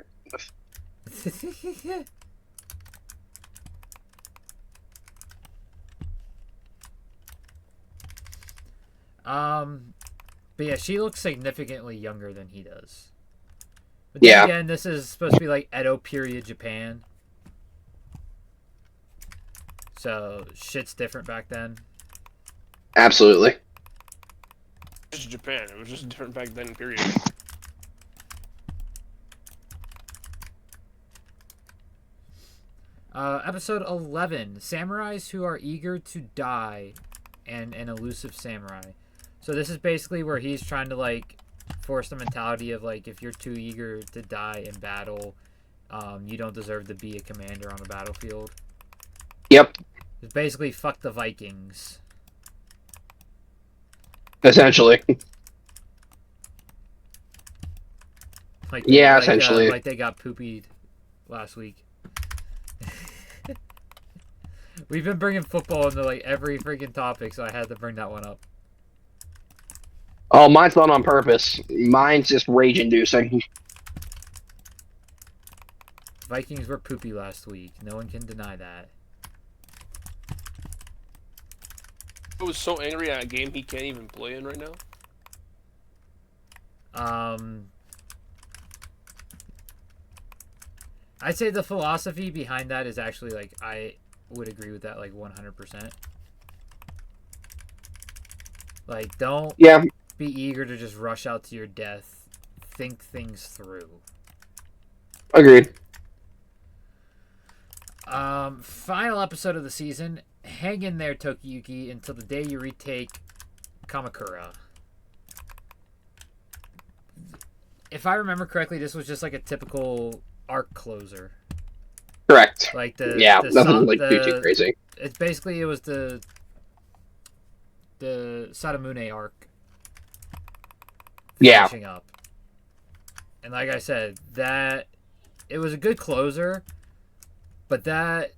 But yeah, she looks significantly younger than he does. But then Yeah. again, this is supposed to be like Edo period Japan. So shit's different back then. Absolutely. Just Japan. It was just different back then, period. Episode 11, Samurais Who Are Eager to Die and an Elusive Samurai. So this is basically where he's trying to like force the mentality of like, if you're too eager to die in battle, you don't deserve to be a commander on the battlefield. Yep. It's basically fuck the Vikings. Essentially. Like Yeah, essentially. like they got poopied last week. We've been bringing football into like every freaking topic, so I had to bring that one up. Oh, mine's not on purpose. Mine's just rage-inducing. Vikings were poopy last week. No one can deny that. I was so angry at a game he can't even play in right now. I'd say the philosophy behind that is actually like, I would agree with that like 100%. Like, don't Yeah, be eager to just rush out to your death. Think things through. agreed. Final episode of the season. Hang in there, Tokiyuki, until the day you retake Kamakura. If I remember correctly, this was just like a typical arc closer. Correct. Like Yeah, nothing like too crazy. It's basically it was the Sadamune arc. Yeah. Finishing up. And like I said, that it was a good closer, but that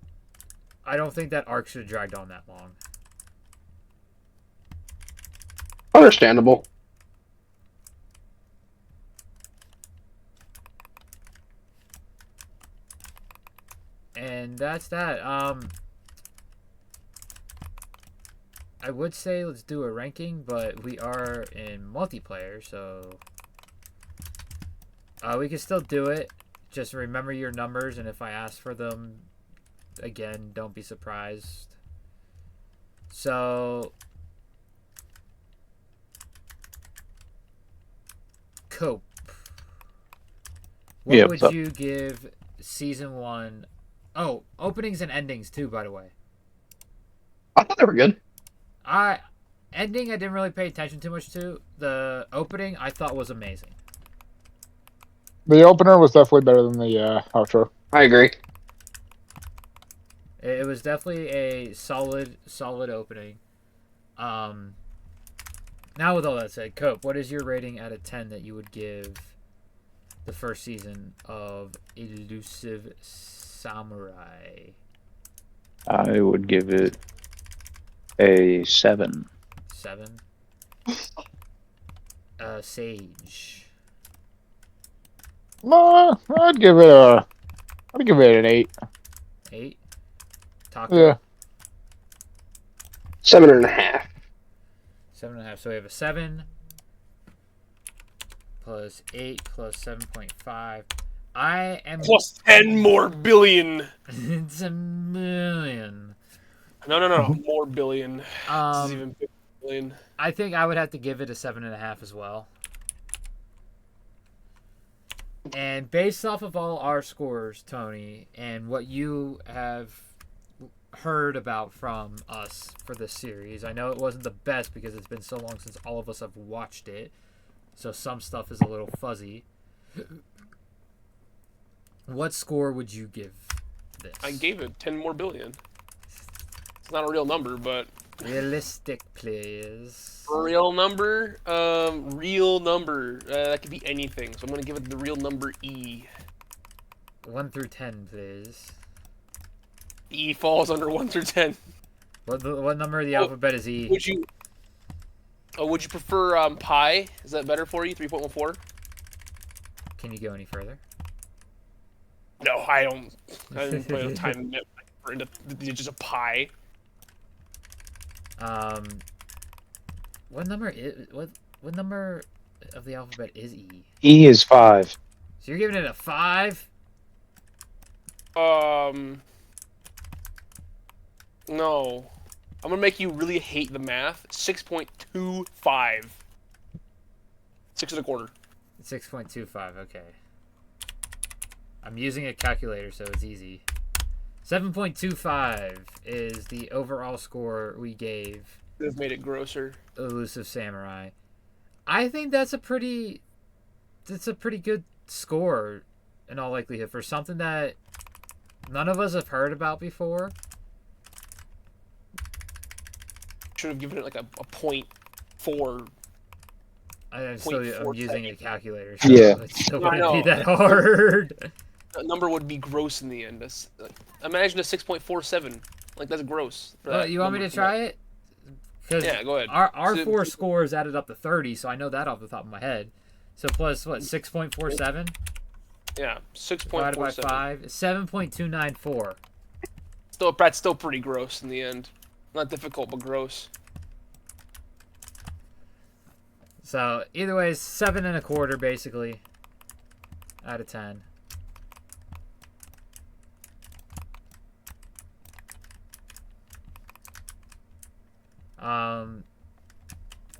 I don't think that arc should have dragged on that long. Understandable. And that's that. I would say let's do a ranking, but we are in multiplayer, so we can still do it. Just remember your numbers, and if I ask for them again, don't be surprised. So, Cope. What would you give season 1? Oh, openings and endings too, by the way. I thought they were good. Ending I didn't really pay attention too much to. The opening I thought was amazing. The opener was definitely better than the outro. I agree. It was definitely a solid opening. Now with all that said, Cope, what is your rating out of 10 that you would give the first season of Elusive Samurai? I would give it a 7. 7. Sage. No, I'd give it an 8. 8. Taco. Yeah. 7.5. 7.5. So we have a 7 plus 8 plus 7.5. I am Plus 10 more billion. It's a million. No. More billion. This is Um, even bigger billion. I think I would have to give it a 7.5 as well. And based off of all our scores, Tony, and what you have heard about from us for this series, I know it wasn't the best because it's been so long since all of us have watched it, so some stuff is a little fuzzy. What score would you give this? I gave it 10 more billion. It's not a real number, but Realistic, please. real number. That could be anything. So I'm gonna give it the real number E. 1 through 10, please. E falls under 1 through 10. What number of the alphabet is E? Would you prefer pi? Is that better for you? 3.14? Can you go any further? No, I don't. I didn't put a time limit for just a pi. What number is what number of the alphabet is E? E is 5. So you're giving it a 5? No. I'm gonna make you really hate the math. 6.25. 6.25. 6.25. Okay. I'm using a calculator, so it's easy. 7.25 is the overall score we gave They've made it grosser. Elusive Samurai. I think that's a pretty good score in all likelihood for something that none of us have heard about before. Should have given it like a 0.4. I'm using a calculator, so Yeah. it still No, I wouldn't be know. that hard. That number would be gross in the end. Imagine a 6.47. Like, that's gross. Well, you want me to try it? 'Cause Yeah, go ahead. Our So- 4 scores added up to 30, so I know that off the top of my head. So plus what, 6.47 Yeah, divided by 6.47. 5, 7.294. That's still pretty gross in the end. Not difficult, but gross. So either way, 7.25 basically out of 10.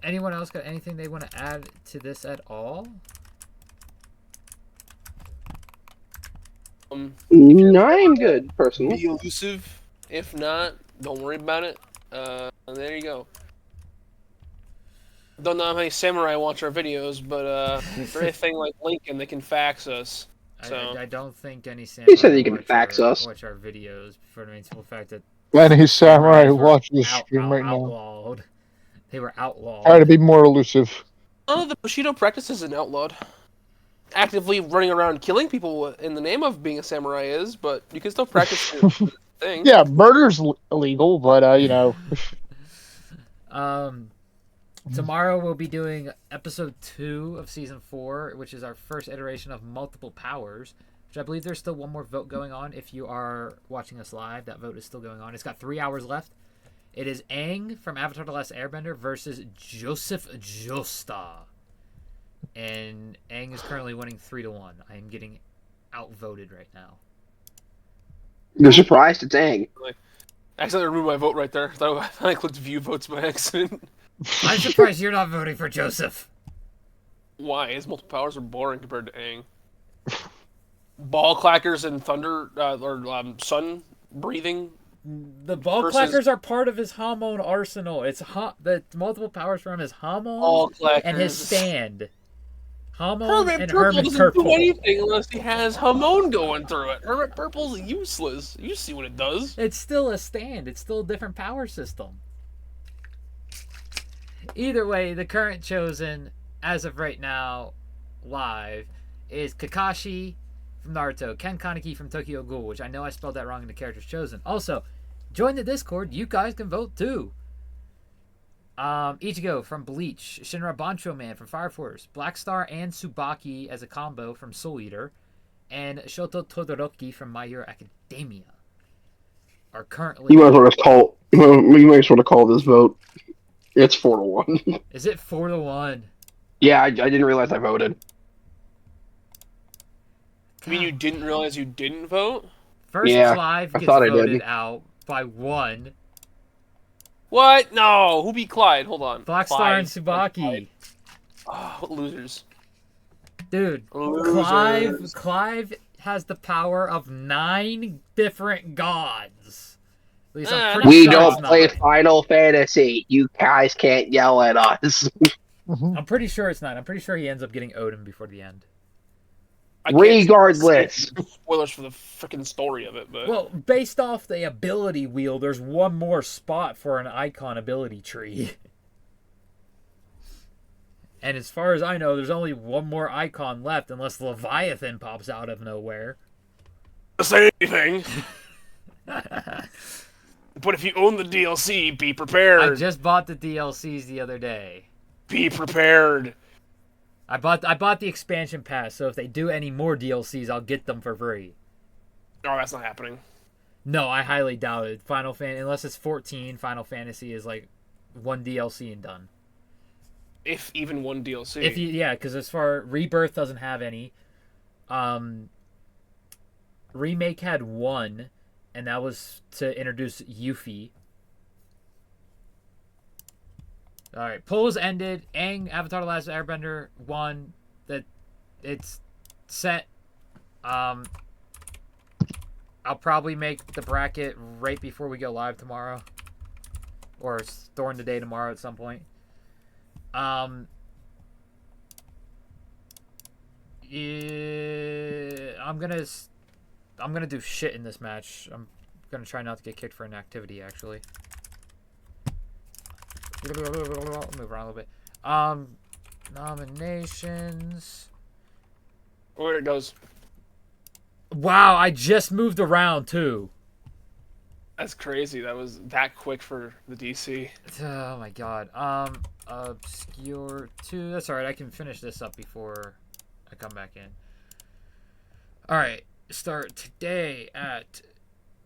Anyone else got anything they want to add to this at all? No, I'm good, personally. Be elusive. If not, don't worry about it. There you go. Don't know how many samurai watch our videos, but for anything like Lincoln, they can fax us. So I don't think any You said samurai you can fax us. watch our videos for the simple fact that Any samurai samurais were watching this stream right now. outlawed. They were outlawed. Try to be more elusive. none of the Bushido practice isn't outlawed. Actively running around killing people in the name of being a samurai is, but you can still practice your thing. Yeah, murder's illegal, but you know. Tomorrow we'll be doing episode 2 of season 4, which is our first iteration of multiple powers. Which I believe there's still one more vote going on. If you are watching us live, that vote is still going on. It's got 3 hours left. It is Aang from Avatar: The Last Airbender versus Joseph Joestar. And Aang is currently winning 3-1. I am getting outvoted right now. You're surprised it's Aang. I accidentally removed my vote right there. I thought I clicked view votes by accident. I'm surprised you're not voting for Joseph. Why? His multiple powers are boring compared to Aang. Ball clackers and thunder, or sun breathing. The ball Versus- clackers are part of his hormone arsenal. It's the multiple powers from his hormone Ball clackers. and his stand. Hormone Hermit and Purple Hermit doesn't Purple. do anything unless he has Hamon going through it. Hermit Purple's useless. You see what it does. It's still a stand. It's still a different power system. Either way, the current chosen, as of right now, live, is Kakashi from Naruto, Ken Kaneki from Tokyo Ghoul, which I know I spelled that wrong in the characters chosen. Also, join the Discord. You guys can vote too. Ichigo from Bleach, Shinra Bancho Man from Fire Force, Black Star and Tsubaki as a combo from Soul Eater, and Shoto Todoroki from My Hero Academia are currently... You might as well call this vote. It's 4-1. Is it 4-1? Yeah, I didn't realize I voted. You mean you didn't realize you didn't vote? First, Yeah, Clive I gets thought I voted did. out by 1. What? No. Who beat Clyde? Hold on. Black Star Clyde. and Tsubaki. Oh, what losers. Dude, Losers. Clive has the power of 9 different gods. At least I'm pretty We sure don't it's play 9. Final Fantasy. You guys can't yell at us. I'm pretty sure it's 9. I'm pretty sure he ends up getting Odin before the end. I can't Regardless. say spoilers for the freaking story of it, but Well, based off the ability wheel, there's one more spot for an icon ability tree. And as far as I know, there's only one more icon left unless Leviathan pops out of nowhere. say anything. But if you own the DLC, be prepared. I just bought the DLCs the other day. Be prepared. I bought the expansion pass, so if they do any more DLCs, I'll get them for free. No, that's not happening. No, I highly doubt it. Unless it's 14, Final Fantasy is like one DLC and done. If even one DLC. Because as far Rebirth doesn't have any. Remake had one, and that was to introduce Yuffie. Alright, polls ended. Aang, Avatar: The Last Airbender won. That it's set. I'll probably make the bracket right before we go live tomorrow. Or during the day tomorrow at some point. Yeah, I'm gonna do shit in this match. I'm gonna try not to get kicked for inactivity, actually. Move around a little bit. Nominations. Where it goes. Wow, I just moved around too. That's crazy. That was that quick for the DC. Oh my god. Obscure 2. That's alright, I can finish this up before I come back in. Alright, start today at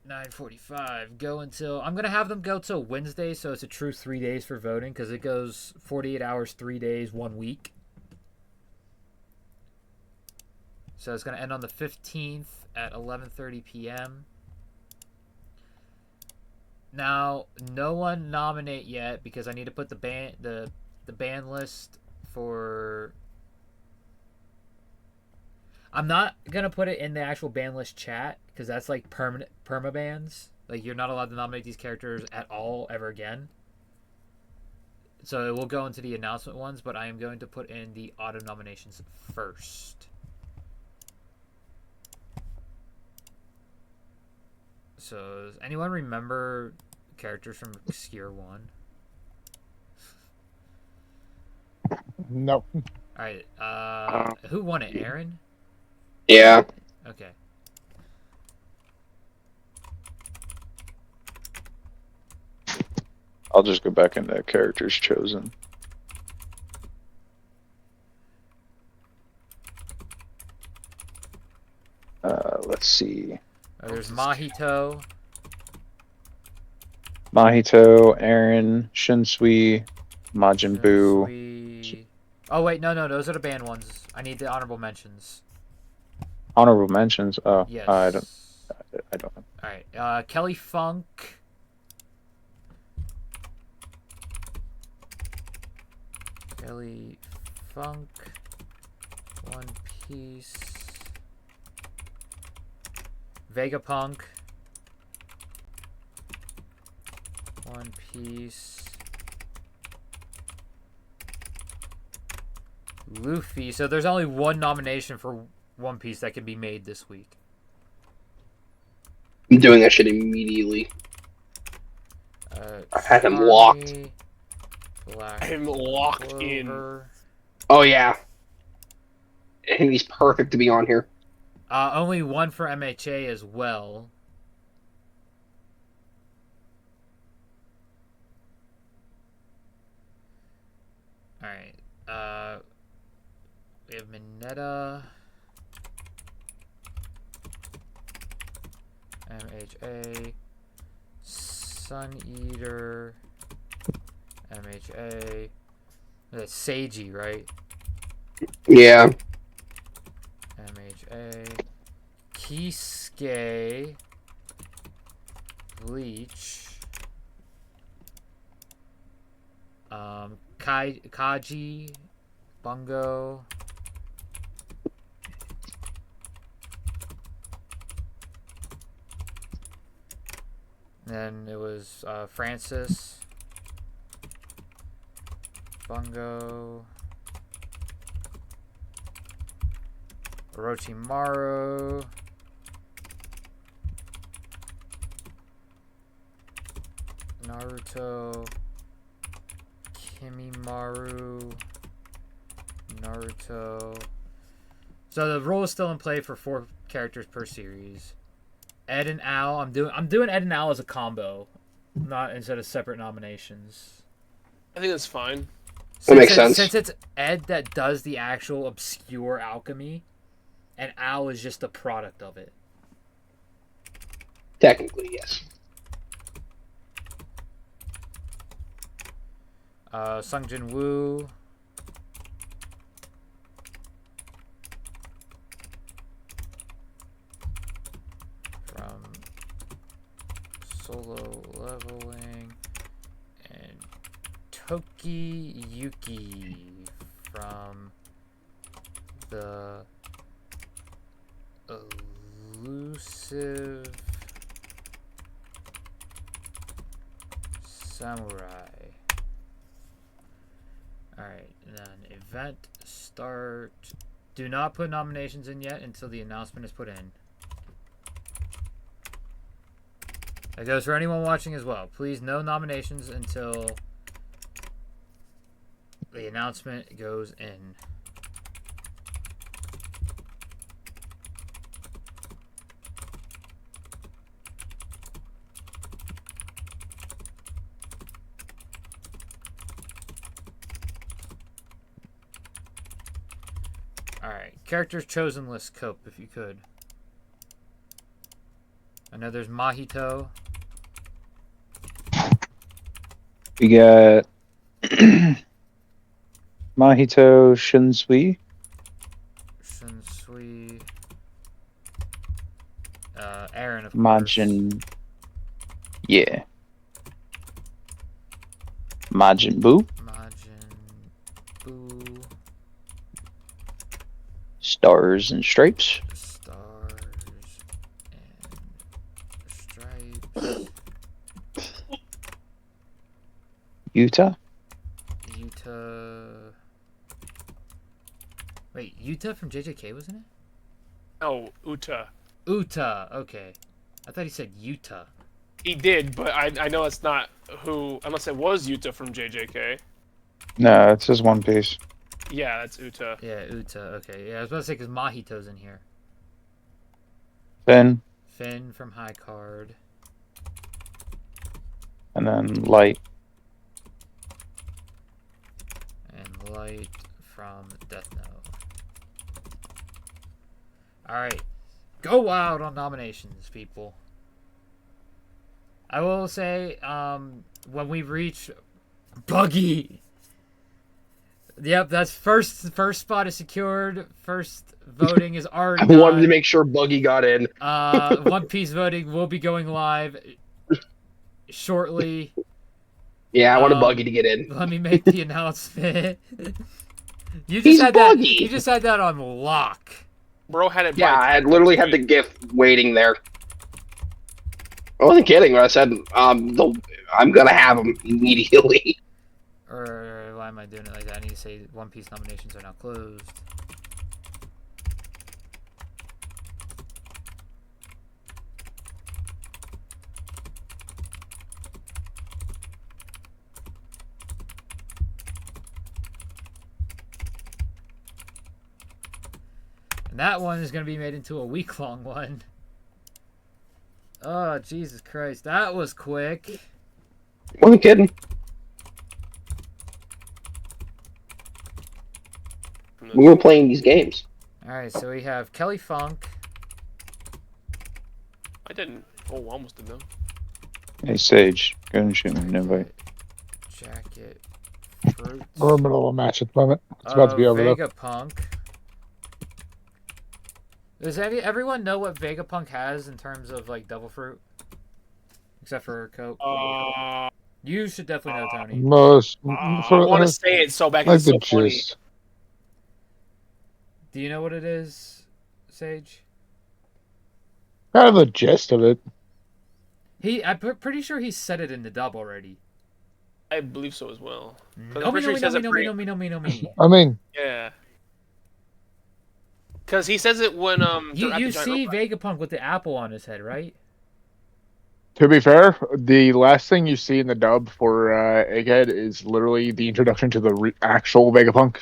9:45. Go until... I'm going to have them go till Wednesday, so it's a true 3 days for voting, because it goes 48 hours, 3 days, 1 week. So it's going to end on the 15th at 11:30 p.m. Now, no one nominate yet, because I need to put the the ban list for. I'm not gonna put it in the actual ban list chat because that's like permanent permabans. Like you're not allowed to nominate these characters at all ever again. So it will go into the announcement ones, but I am going to put in the auto nominations first. So does anyone remember characters from Obscure 1? No. Alright, who won it? Aaron? Yeah. Okay. I'll just go back into characters chosen. Let's see. There's Mahito. Mahito, Aaron, Shinsui, Majin Buu. Shinsui. Oh wait, no, those are the banned ones. I need the honorable mentions. Honorable mentions. Oh, Yes. I don't know. Alright, Kelly Funk. Kelly Funk. One Piece. Vegapunk. One Piece. Luffy. So there's only one nomination for One Piece that can be made this week. I'm doing that shit immediately. I had him locked. I'm locked in. Oh yeah. And he's perfect to be on here. Only one for MHA as well. Alright. We have Mineta. MHA. Sun Eater. MHA. That's Seiji, right? Yeah. MHA. Kisuke. Bleach. Kaji. Bungo. Then it was Francis. Bungo. Orochimaru. Naruto. Kimimaru. Naruto. So the rule is still in play for 4 characters per series. Ed and Al. I'm doing Ed and Al as a combo, not instead of separate nominations. I think that's fine. That makes sense. Since it's Ed that does the actual obscure alchemy, and Al is just a product of it. Technically, yes. Sung Jin Woo. From Solo Leveling. And Toki Yuki from the Elusive Samurai. Alright, then event start. Do not put nominations in yet until the announcement is put in. That goes for anyone watching as well. Please, no nominations until the announcement goes in. Alright, characters chosen list, Cope, if you could. I know there's Mahito. We got Mahito, Shinsui. Shinsui. Aaron, of course. Majin. Yeah. Majin Buu. Majin Stars and Stripes. Stars and Stripes. Utah. Utah. Wait, Utah from JJK, wasn't it? Oh, Uta. Utah. Okay, I thought he said Utah. He did, but I know it's not who, unless it was Yuta from JJK. No, it's just One Piece. Yeah, that's Uta. Yeah, Utah. Okay, yeah, I was about to say because Mahito's in here. Then, Finn from High Card. and then Light. And Light from Death Note. Alright. Go wild on nominations, people. I will say, when we reach Buggy. Yep, that's first spot is secured. First voting is already I done. wanted to make sure Buggy got in. One Piece voting will be going live shortly. Yeah, I wanted Buggy to get in. Let me make the announcement. You He's just had Buggy. that. You just had that on lock. Bro had it. Yeah, by I had literally had the GIF waiting there. I wasn't kidding when I said I'm gonna have him immediately. Or why am I doing it like that? I need to say One Piece nominations are now closed. And that one is going to be made into a week-long one. Oh, Jesus Christ. That was quick. Wasn't kidding. We were playing these games. Alright, so we have Kelly Funk. I didn't. Oh, almost did know. Hey, Sage, go and shoot me an invite. Jacket. Fruits. We're in the middle of a match at the moment. It's about to be over though. Vegapunk. Does everyone know what Vegapunk has in terms of like Devil Fruit? Except for Coke. You should definitely know, Tony. Most I want to say it so bad. like It's the so funny. gist. Do you know what it is, Sage? Kind of the gist of it. I'm pretty sure he said it in the dub already. I believe so as well. No me. I mean, Yeah. Because he says it when You see Vegapunk with the apple on his head, right? to be fair, the last thing you see in the dub for Egghead is literally the introduction to the actual Vegapunk.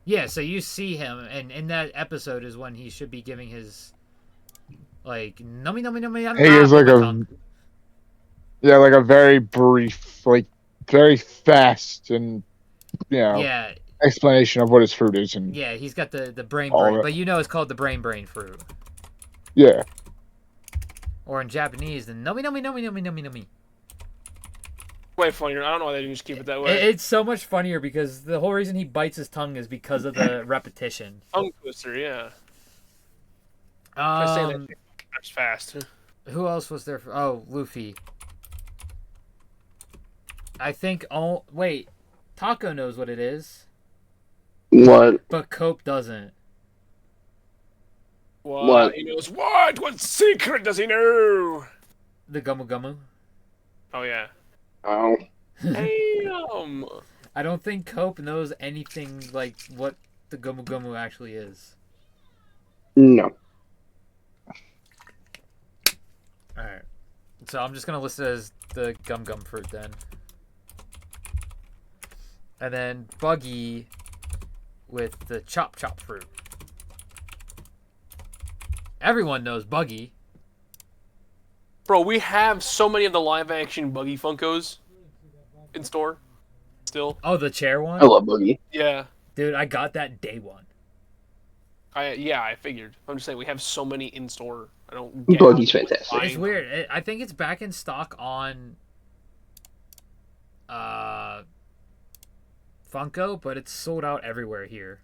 Yeah, so you see him, and in that episode is when he should be giving his, like, nummy. He is like like a very brief, like, very fast and, yeah, explanation of what his fruit is. And yeah, he's got the brain, all but you know it's called the brain fruit. yeah. Or in Japanese, the nummy. Way funnier. I don't know why they didn't just keep it that way. It's so much funnier because the whole reason he bites his tongue is because of the repetition. Tongue twister, yeah. I say that that's fast. Who else was there? Oh, Luffy. I think. Oh, wait. Taco knows what it is. What? But Cope doesn't. What? He knows what? What secret does he know? The Gumu Gumu. Oh yeah. Oh. Damn. I don't think Cope knows anything like what the Gumu Gumu actually is. No. Alright. So I'm just going to list it as the Gum Gum fruit then. And then Buggy with the Chop Chop fruit. Everyone knows Buggy. Bro, we have so many of the live-action Buggy Funkos in store. Still. Oh, the chair one? I love Boogie. Yeah. Dude, I got that day one. I figured. I'm just saying we have so many in store. I don't get Boogie's fantastic. It's weird. I think it's back in stock on Funko, but it's sold out everywhere here.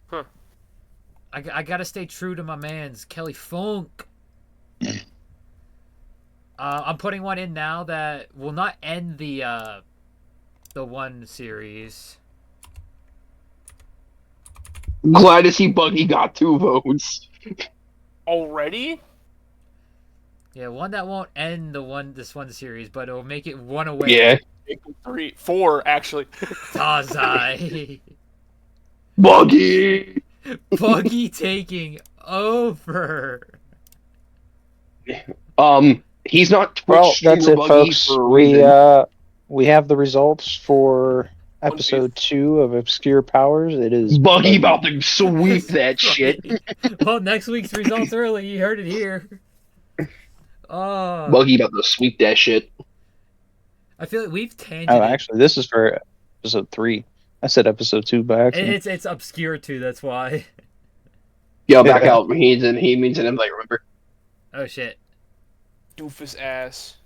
Huh. I gotta stay true to my man's Kelly Funk. I'm putting one in now that will not end the one series. Glad to see Buggy got 2 votes. Already? Yeah, one that won't end this one series, but it'll make it one away. Yeah. 3, 4, actually. Tazai. Buggy! Buggy taking over. He's not Twitch Well, streamer that's it, Buggy folks. for a reason. We have the results for episode 2 of Obscure Powers. It is Buggy about to sweep that shit. Well, next week's results early. You heard it here. Oh, Buggy about to sweep that shit. I feel like we've tangented. Oh, actually, this is for episode 3. I said episode 2 by accident. It's obscure too. That's why. Yo, back out. He means an invite, remember? Oh shit. Doofus ass.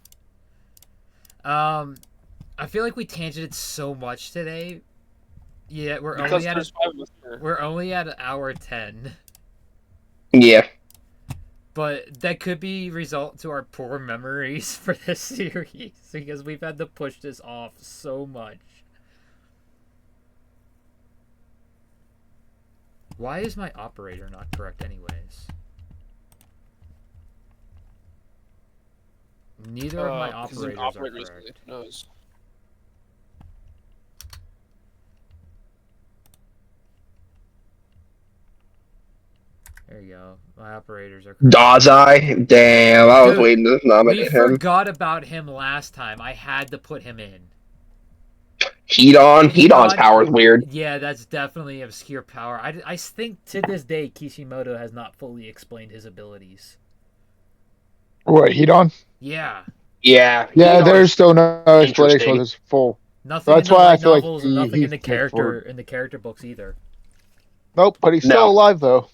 I feel like we tangented so much today. Yeah, we're Because only there's 5 of us here. we're only at an hour 10. Yeah. But that could be result to our poor memories for this series because we've had to push this off so much. Why is my operator not correct anyways? Neither of my 'cause an operators operator are is correct. knows. There you go. My operators are correct. Dazai? Damn, I was Dude, waiting to We nominate him. forgot about him last time. I had to put him in. Hedon's power is weird. Yeah, that's definitely obscure power. I think to this day Kishimoto has not fully explained his abilities. What, Hedon? Yeah, Yeah. Yeah, Hedon's there's still no explanation interesting. with his full. nothing That's in the why I light feel like novels, and nothing in the he's character books either. Nope, but he's still No. alive though.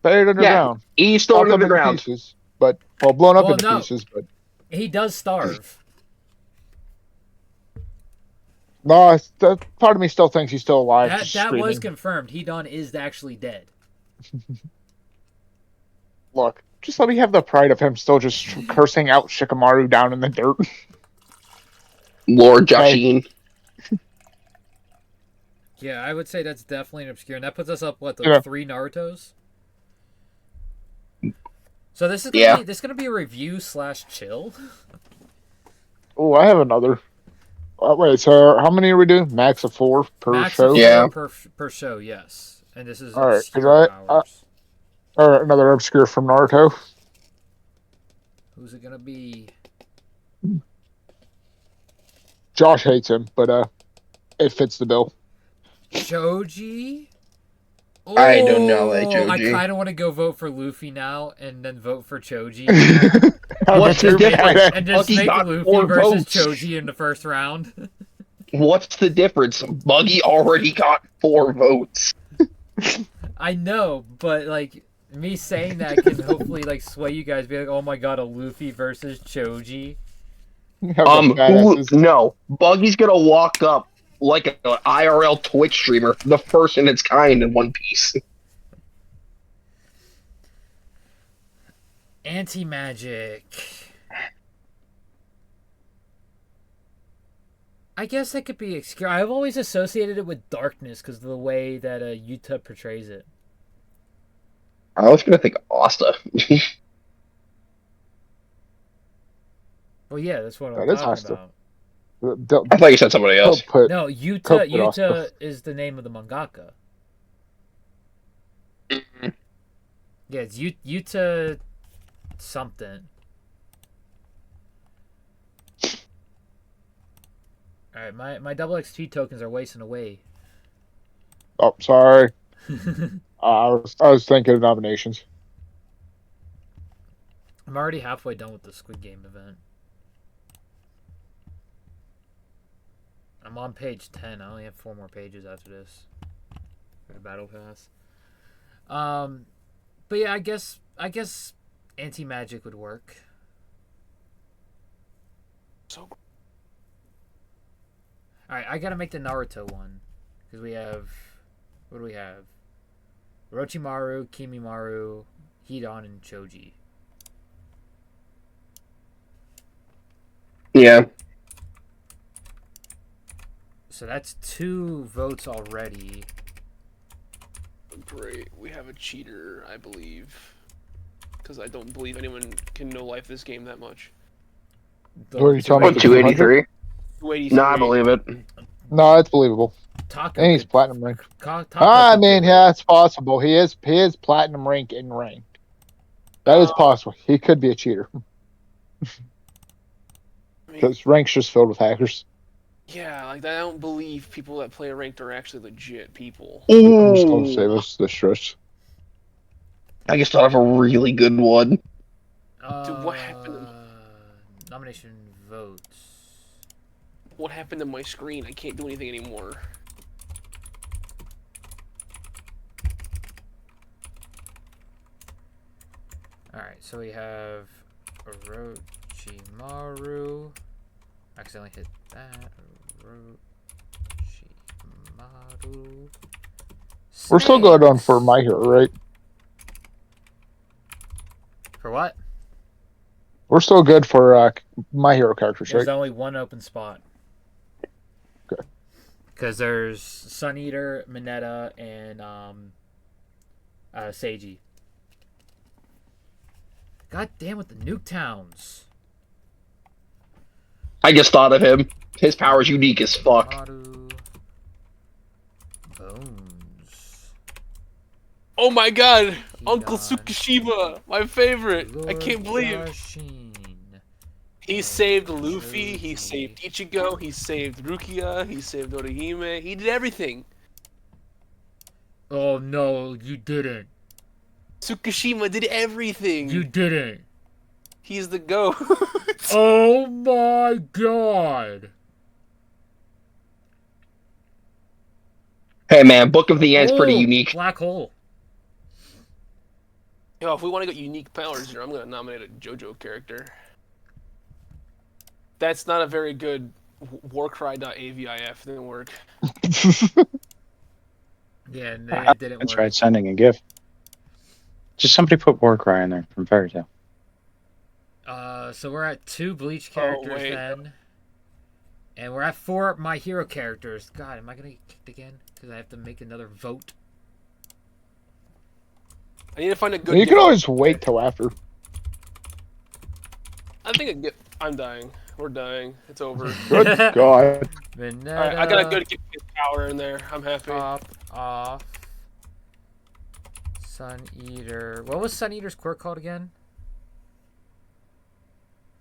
Buried underground. He's still Chopped up into underground. pieces, but blown up Well, into no. pieces. But He does starve. no, part of me still thinks he's still alive. that just that was screaming. confirmed. Hedon is actually dead. Look, just let me have the pride of him still just cursing out Shikamaru down in the dirt. Lord Jashin. Yeah, I would say that's definitely an obscure, and that puts us up what Yeah. 3 Narutos. So this is gonna be a review / chill. Oh, I have another. Wait, so how many are we doing? Max of 4 per Max show? of 4 Yeah. per show, yes. And this is All right, 'cause obscure powers. Or another obscure from Naruto. Who's it gonna be? Josh hates him, but it fits the bill. Choji? I do not like I Choji. kind of want to go vote for Luffy now and then vote for Choji. What's the difference? And just Buggy make got Luffy 4 versus votes. Choji in the first round. What's the difference? Buggy already got 4 votes. I know, but like me saying that can hopefully like sway you guys. Be like, oh my god, a Luffy versus Choji. No. Buggy's gonna walk up like an IRL Twitch streamer, the first in its kind in One Piece. Anti-magic. I guess that could be obscure. I've always associated it with darkness because of the way that Yuta portrays it. I was gonna think Asta. Well, yeah, that's what I'm That is talking Asta. about. I thought you said somebody else. No, Don't put Yuta Asta. is the name of the mangaka. Yeah, it's Yuta something. Alright, my double XP tokens are wasting away. Oh, sorry. I was thinking of nominations. I'm already halfway done with the Squid Game event. I'm on page 10. I only have 4 more pages after this for the battle pass. But yeah, I guess anti-magic would work. So Alright, I gotta make the Naruto one. Because we have... What do we have? Orochimaru, Kimimaru, Hedon, and Choji. Yeah. So that's 2 votes already. Great, we have a cheater, I believe. Because I don't believe anyone can no life this game that much. Who are you talking Oh, about? The 283. 283. No, I believe it. No, it's believable. Taco And he's could- platinum rank. Taco I could mean, do it. yeah, it's possible. He is platinum rank in ranked. That is possible. He could be a cheater I mean, because rank's just filled with hackers. yeah, like I don't believe people that play ranked are actually legit people. I'm just gonna say Ooh. this stretch. I just thought of a really good one. Dude, what happened? Nomination votes. What happened to my screen? I can't do anything anymore. Alright, so we have Orochimaru. Accidentally hit that. Orochimaru. We're still going on for Snakes. My Hero, right? For what? We're still good for My Hero characters, There's right? only one open spot. Okay. Because there's Sun Eater, Mineta, and Seiji. God damn with the nuke towns. I just thought of him. His power's unique as fuck. Maru. Bones. Oh my god! Uncle Hidan. Tsukishima! My favorite! I can't believe it! Yashin. He saved Luffy, he saved Ichigo, he saved Rukia, he saved Orihime, he did everything! Oh no, you didn't. Tsukishima did everything! You didn't. He's the GOAT! Oh my god. Hey man, Book of the End's pretty Oh, unique. Black hole. Yo, if we want to get unique powers here, I'm gonna nominate a JoJo character. That's not a very good warcry.avif, didn't work. Yeah, no, it didn't That's work. right, sending a GIF. Just somebody put Warcry in there from Fairy Tail. So we're at 2 Bleach characters wait. then. And we're at 4 My Hero characters. God, am I gonna get kicked again? Because I have to make another vote. I need to find a good You gift. can always wait till after. I think a gift. I'm dying. We're dying. It's over. Good God. Mineta, Alright, I got a good gift power in there. I'm happy. Pop off. Sun Eater. What was Sun Eater's quirk called again?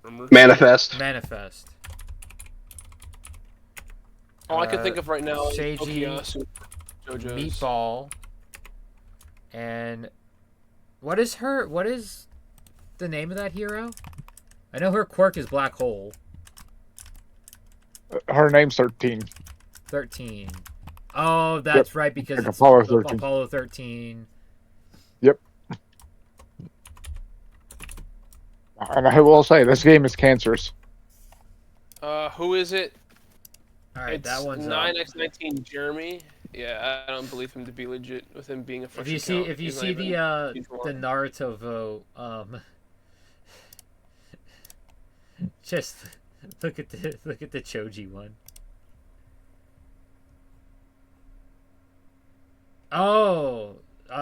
Remember? Manifest. Manifest. All I can think of right now is Seiji, Tokiyasu, JoJo's. Meatball. And what is the name of that hero? I know her quirk is Black Hole. Her name's 13. 13. Oh, that's right, because Like it's Apollo 13. Apollo 13. Yep. And I will say, this game is cancerous. Who is it? Alright, It's that one's up. 9x19 Jeremy. Yeah, I don't believe him to be legit with him being a fresh If you see account. if you He's not see even- the Naruto vote, just look at the Choji one. Oh,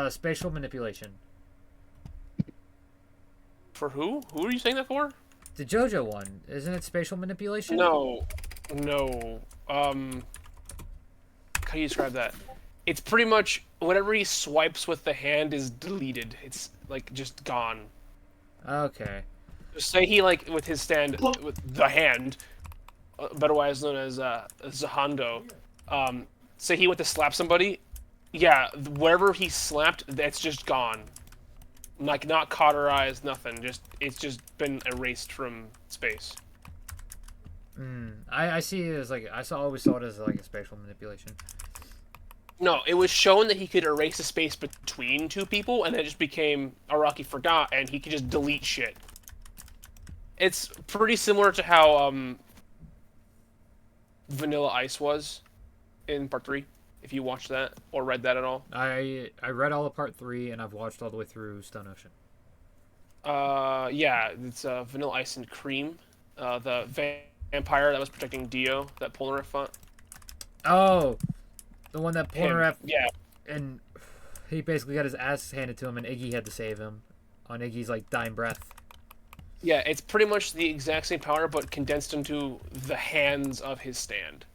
spatial manipulation. For who? Who are you saying that for? The JoJo one, isn't it spatial manipulation? No. How do you describe that? It's pretty much whatever he swipes with the hand is deleted. It's like just gone. Okay. Say he like with his stand with the hand, otherwise known as Zahando. Say he went to slap somebody. Yeah, wherever he slapped, that's just gone. Like not cauterized, nothing. It's just been erased from space. I see it as like always saw it as like a spatial manipulation. No, it was shown that he could erase the space between two people, and it just became Araki forgot, and he could just delete shit. It's pretty similar to how Vanilla Ice was in Part 3, if you watched that or read that at all. I read all of Part 3 and I've watched all the way through Stone Ocean. Yeah, it's Vanilla Ice and Cream, the vampire that was protecting Dio, that Polnareff font. Oh, the one that Polnareff Yeah. and He basically got his ass handed to him, and Iggy had to save him on Iggy's like dying breath. Yeah, it's pretty much the exact same power, but condensed into the hands of his stand.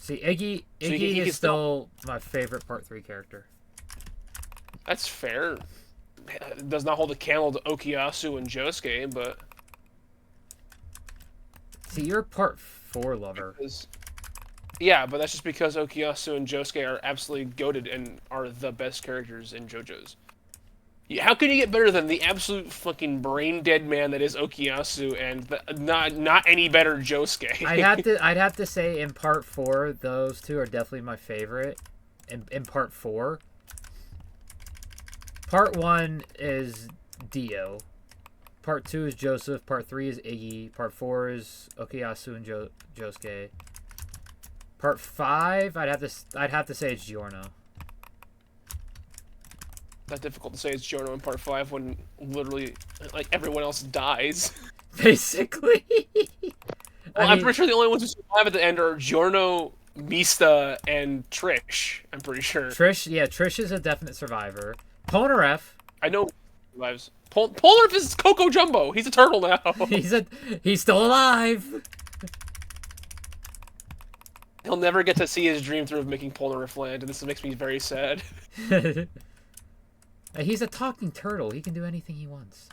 See, Iggy he is can still my favorite Part 3 character. That's fair. It does not hold a candle to Okuyasu and Josuke, but... See, you're a Part 4 lover. Yeah, but that's just because Okuyasu and Josuke are absolutely goated and are the best characters in JoJo's. How can you get better than the absolute fucking brain dead man that is Okuyasu and not any better Josuke? I'd have to say in Part 4, those two are definitely my favorite. In Part 4, Part 1 is Dio. Part 2 is Joseph. Part 3 is Iggy. Part 4 is Okuyasu and Josuke. Part 5, I'd have to say it's Giorno. Not difficult to say it's Giorno in Part 5 when literally like everyone else dies. Basically. I'm pretty sure the only ones who survive at the end are Giorno, Mista, and Trish. I'm pretty sure. Trish is a definite survivor. Polnareff. I know he survives. Polnareff is Coco Jumbo. He's a turtle now. He's still alive. He'll never get to see his dream through of making Polnareff land, and this makes me very sad. He's a talking turtle. He can do anything he wants.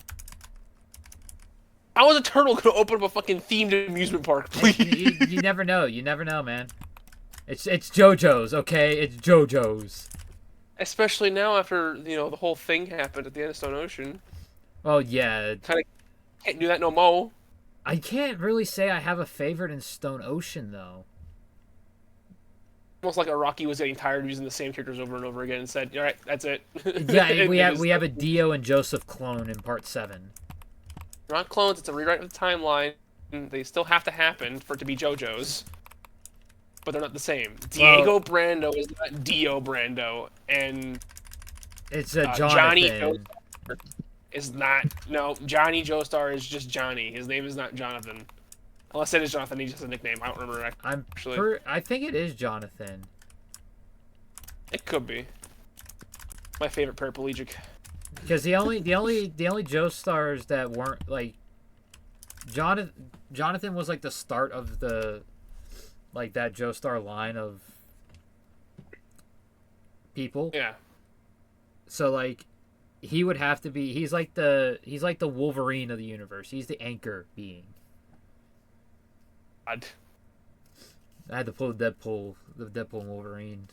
How is a turtle gonna open up a fucking themed amusement park, please? You never know. You never know, man. It's JoJo's, okay? It's JoJo's. Especially now after, the whole thing happened at the end of Stone Ocean. Oh, yeah. Kinda can't do that no more. I can't really say I have a favorite in Stone Ocean, though. Almost like Araki was getting tired of using the same characters over and over again and said, "All right, that's it." Yeah, we have a Dio and Joseph clone in Part 7. They're not clones. It's a rewrite of the timeline. They still have to happen for it to be JoJo's, but they're not the same. Diego Brando is not Dio Brando, and it's a Johnny Jonathan. Joestar is not. No, Johnny Joestar is just Johnny. His name is not Jonathan. Unless it is Jonathan, he's just a nickname. I don't remember actually. I think it is Jonathan. It could be. My favorite paraplegic. Because the only Joestars that weren't like Jonathan was like the start of the like that Joestar line of people. Yeah. So like he would have to be he's like the Wolverine of the universe. He's the anchor being. God. I had to pull the Deadpool and Wolverine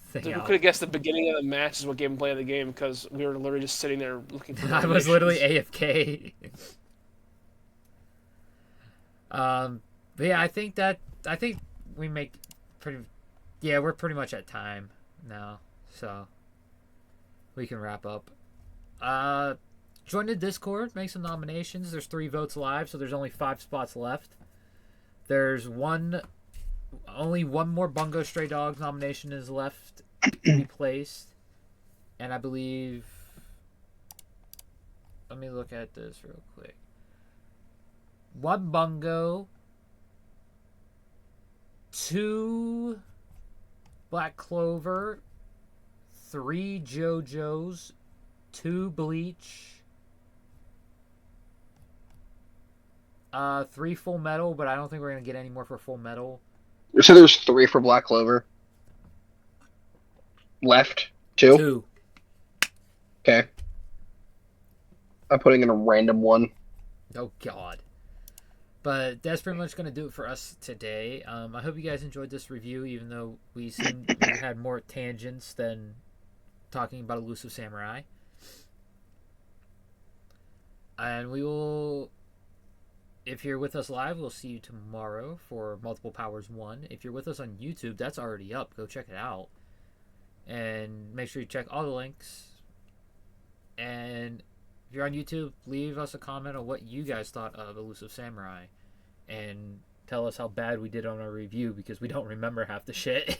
thing We out. could have guessed the beginning of the match is what gave him play of the game because we were literally just sitting there looking for. I was literally AFK. But yeah, I think we make we're pretty much at time now, so we can wrap up. Join the Discord, make some nominations. There's 3 votes live, so there's only 5 spots left. There's only one more Bungo Stray Dogs nomination is left to be placed. And I believe... Let me look at this real quick. 1 Bungo. 2 Black Clover. 3 JoJo's. 2 Bleach. 3 Full Metal, but I don't think we're going to get any more for Full Metal. So there's 3 for Black Clover. Left? 2? 2. Okay. I'm putting in a random one. Oh, God. But that's pretty much going to do it for us today. I hope you guys enjoyed this review, even though we had more tangents than talking about Elusive Samurai. And we will... If you're with us live, we'll see you tomorrow for Multiple Powers 1. If you're with us on YouTube, that's already up. Go check it out. And make sure you check all the links. And if you're on YouTube, leave us a comment on what you guys thought of Elusive Samurai. And tell us how bad we did on our review, because we don't remember half the shit.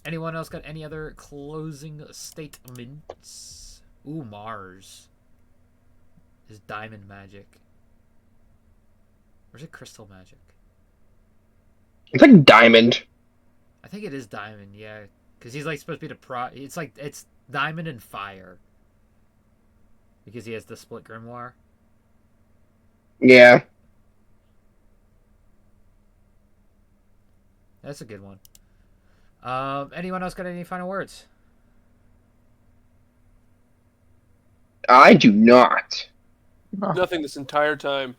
Anyone else got any other closing statements? Ooh, Mars. Is diamond magic. Or is it crystal magic? It's like diamond. I think it is Diamond, yeah. Because he's like supposed to be it's like, it's Diamond and Fire. Because he has the split grimoire. Yeah. That's a good one. Anyone else got any final words? I do not. Nothing this entire time.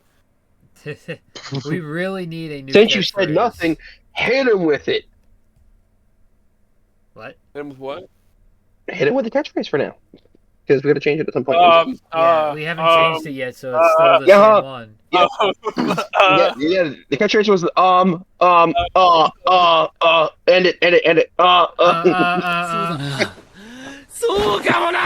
We really need a new Since you said catchphrase. nothing, hit him with it. What? And with what? Hit him with the catchphrase for now. Because we got to change it at some point. Yeah, we haven't changed it yet, so it's still the same one. Yeah, the catchphrase was end it. そうかもな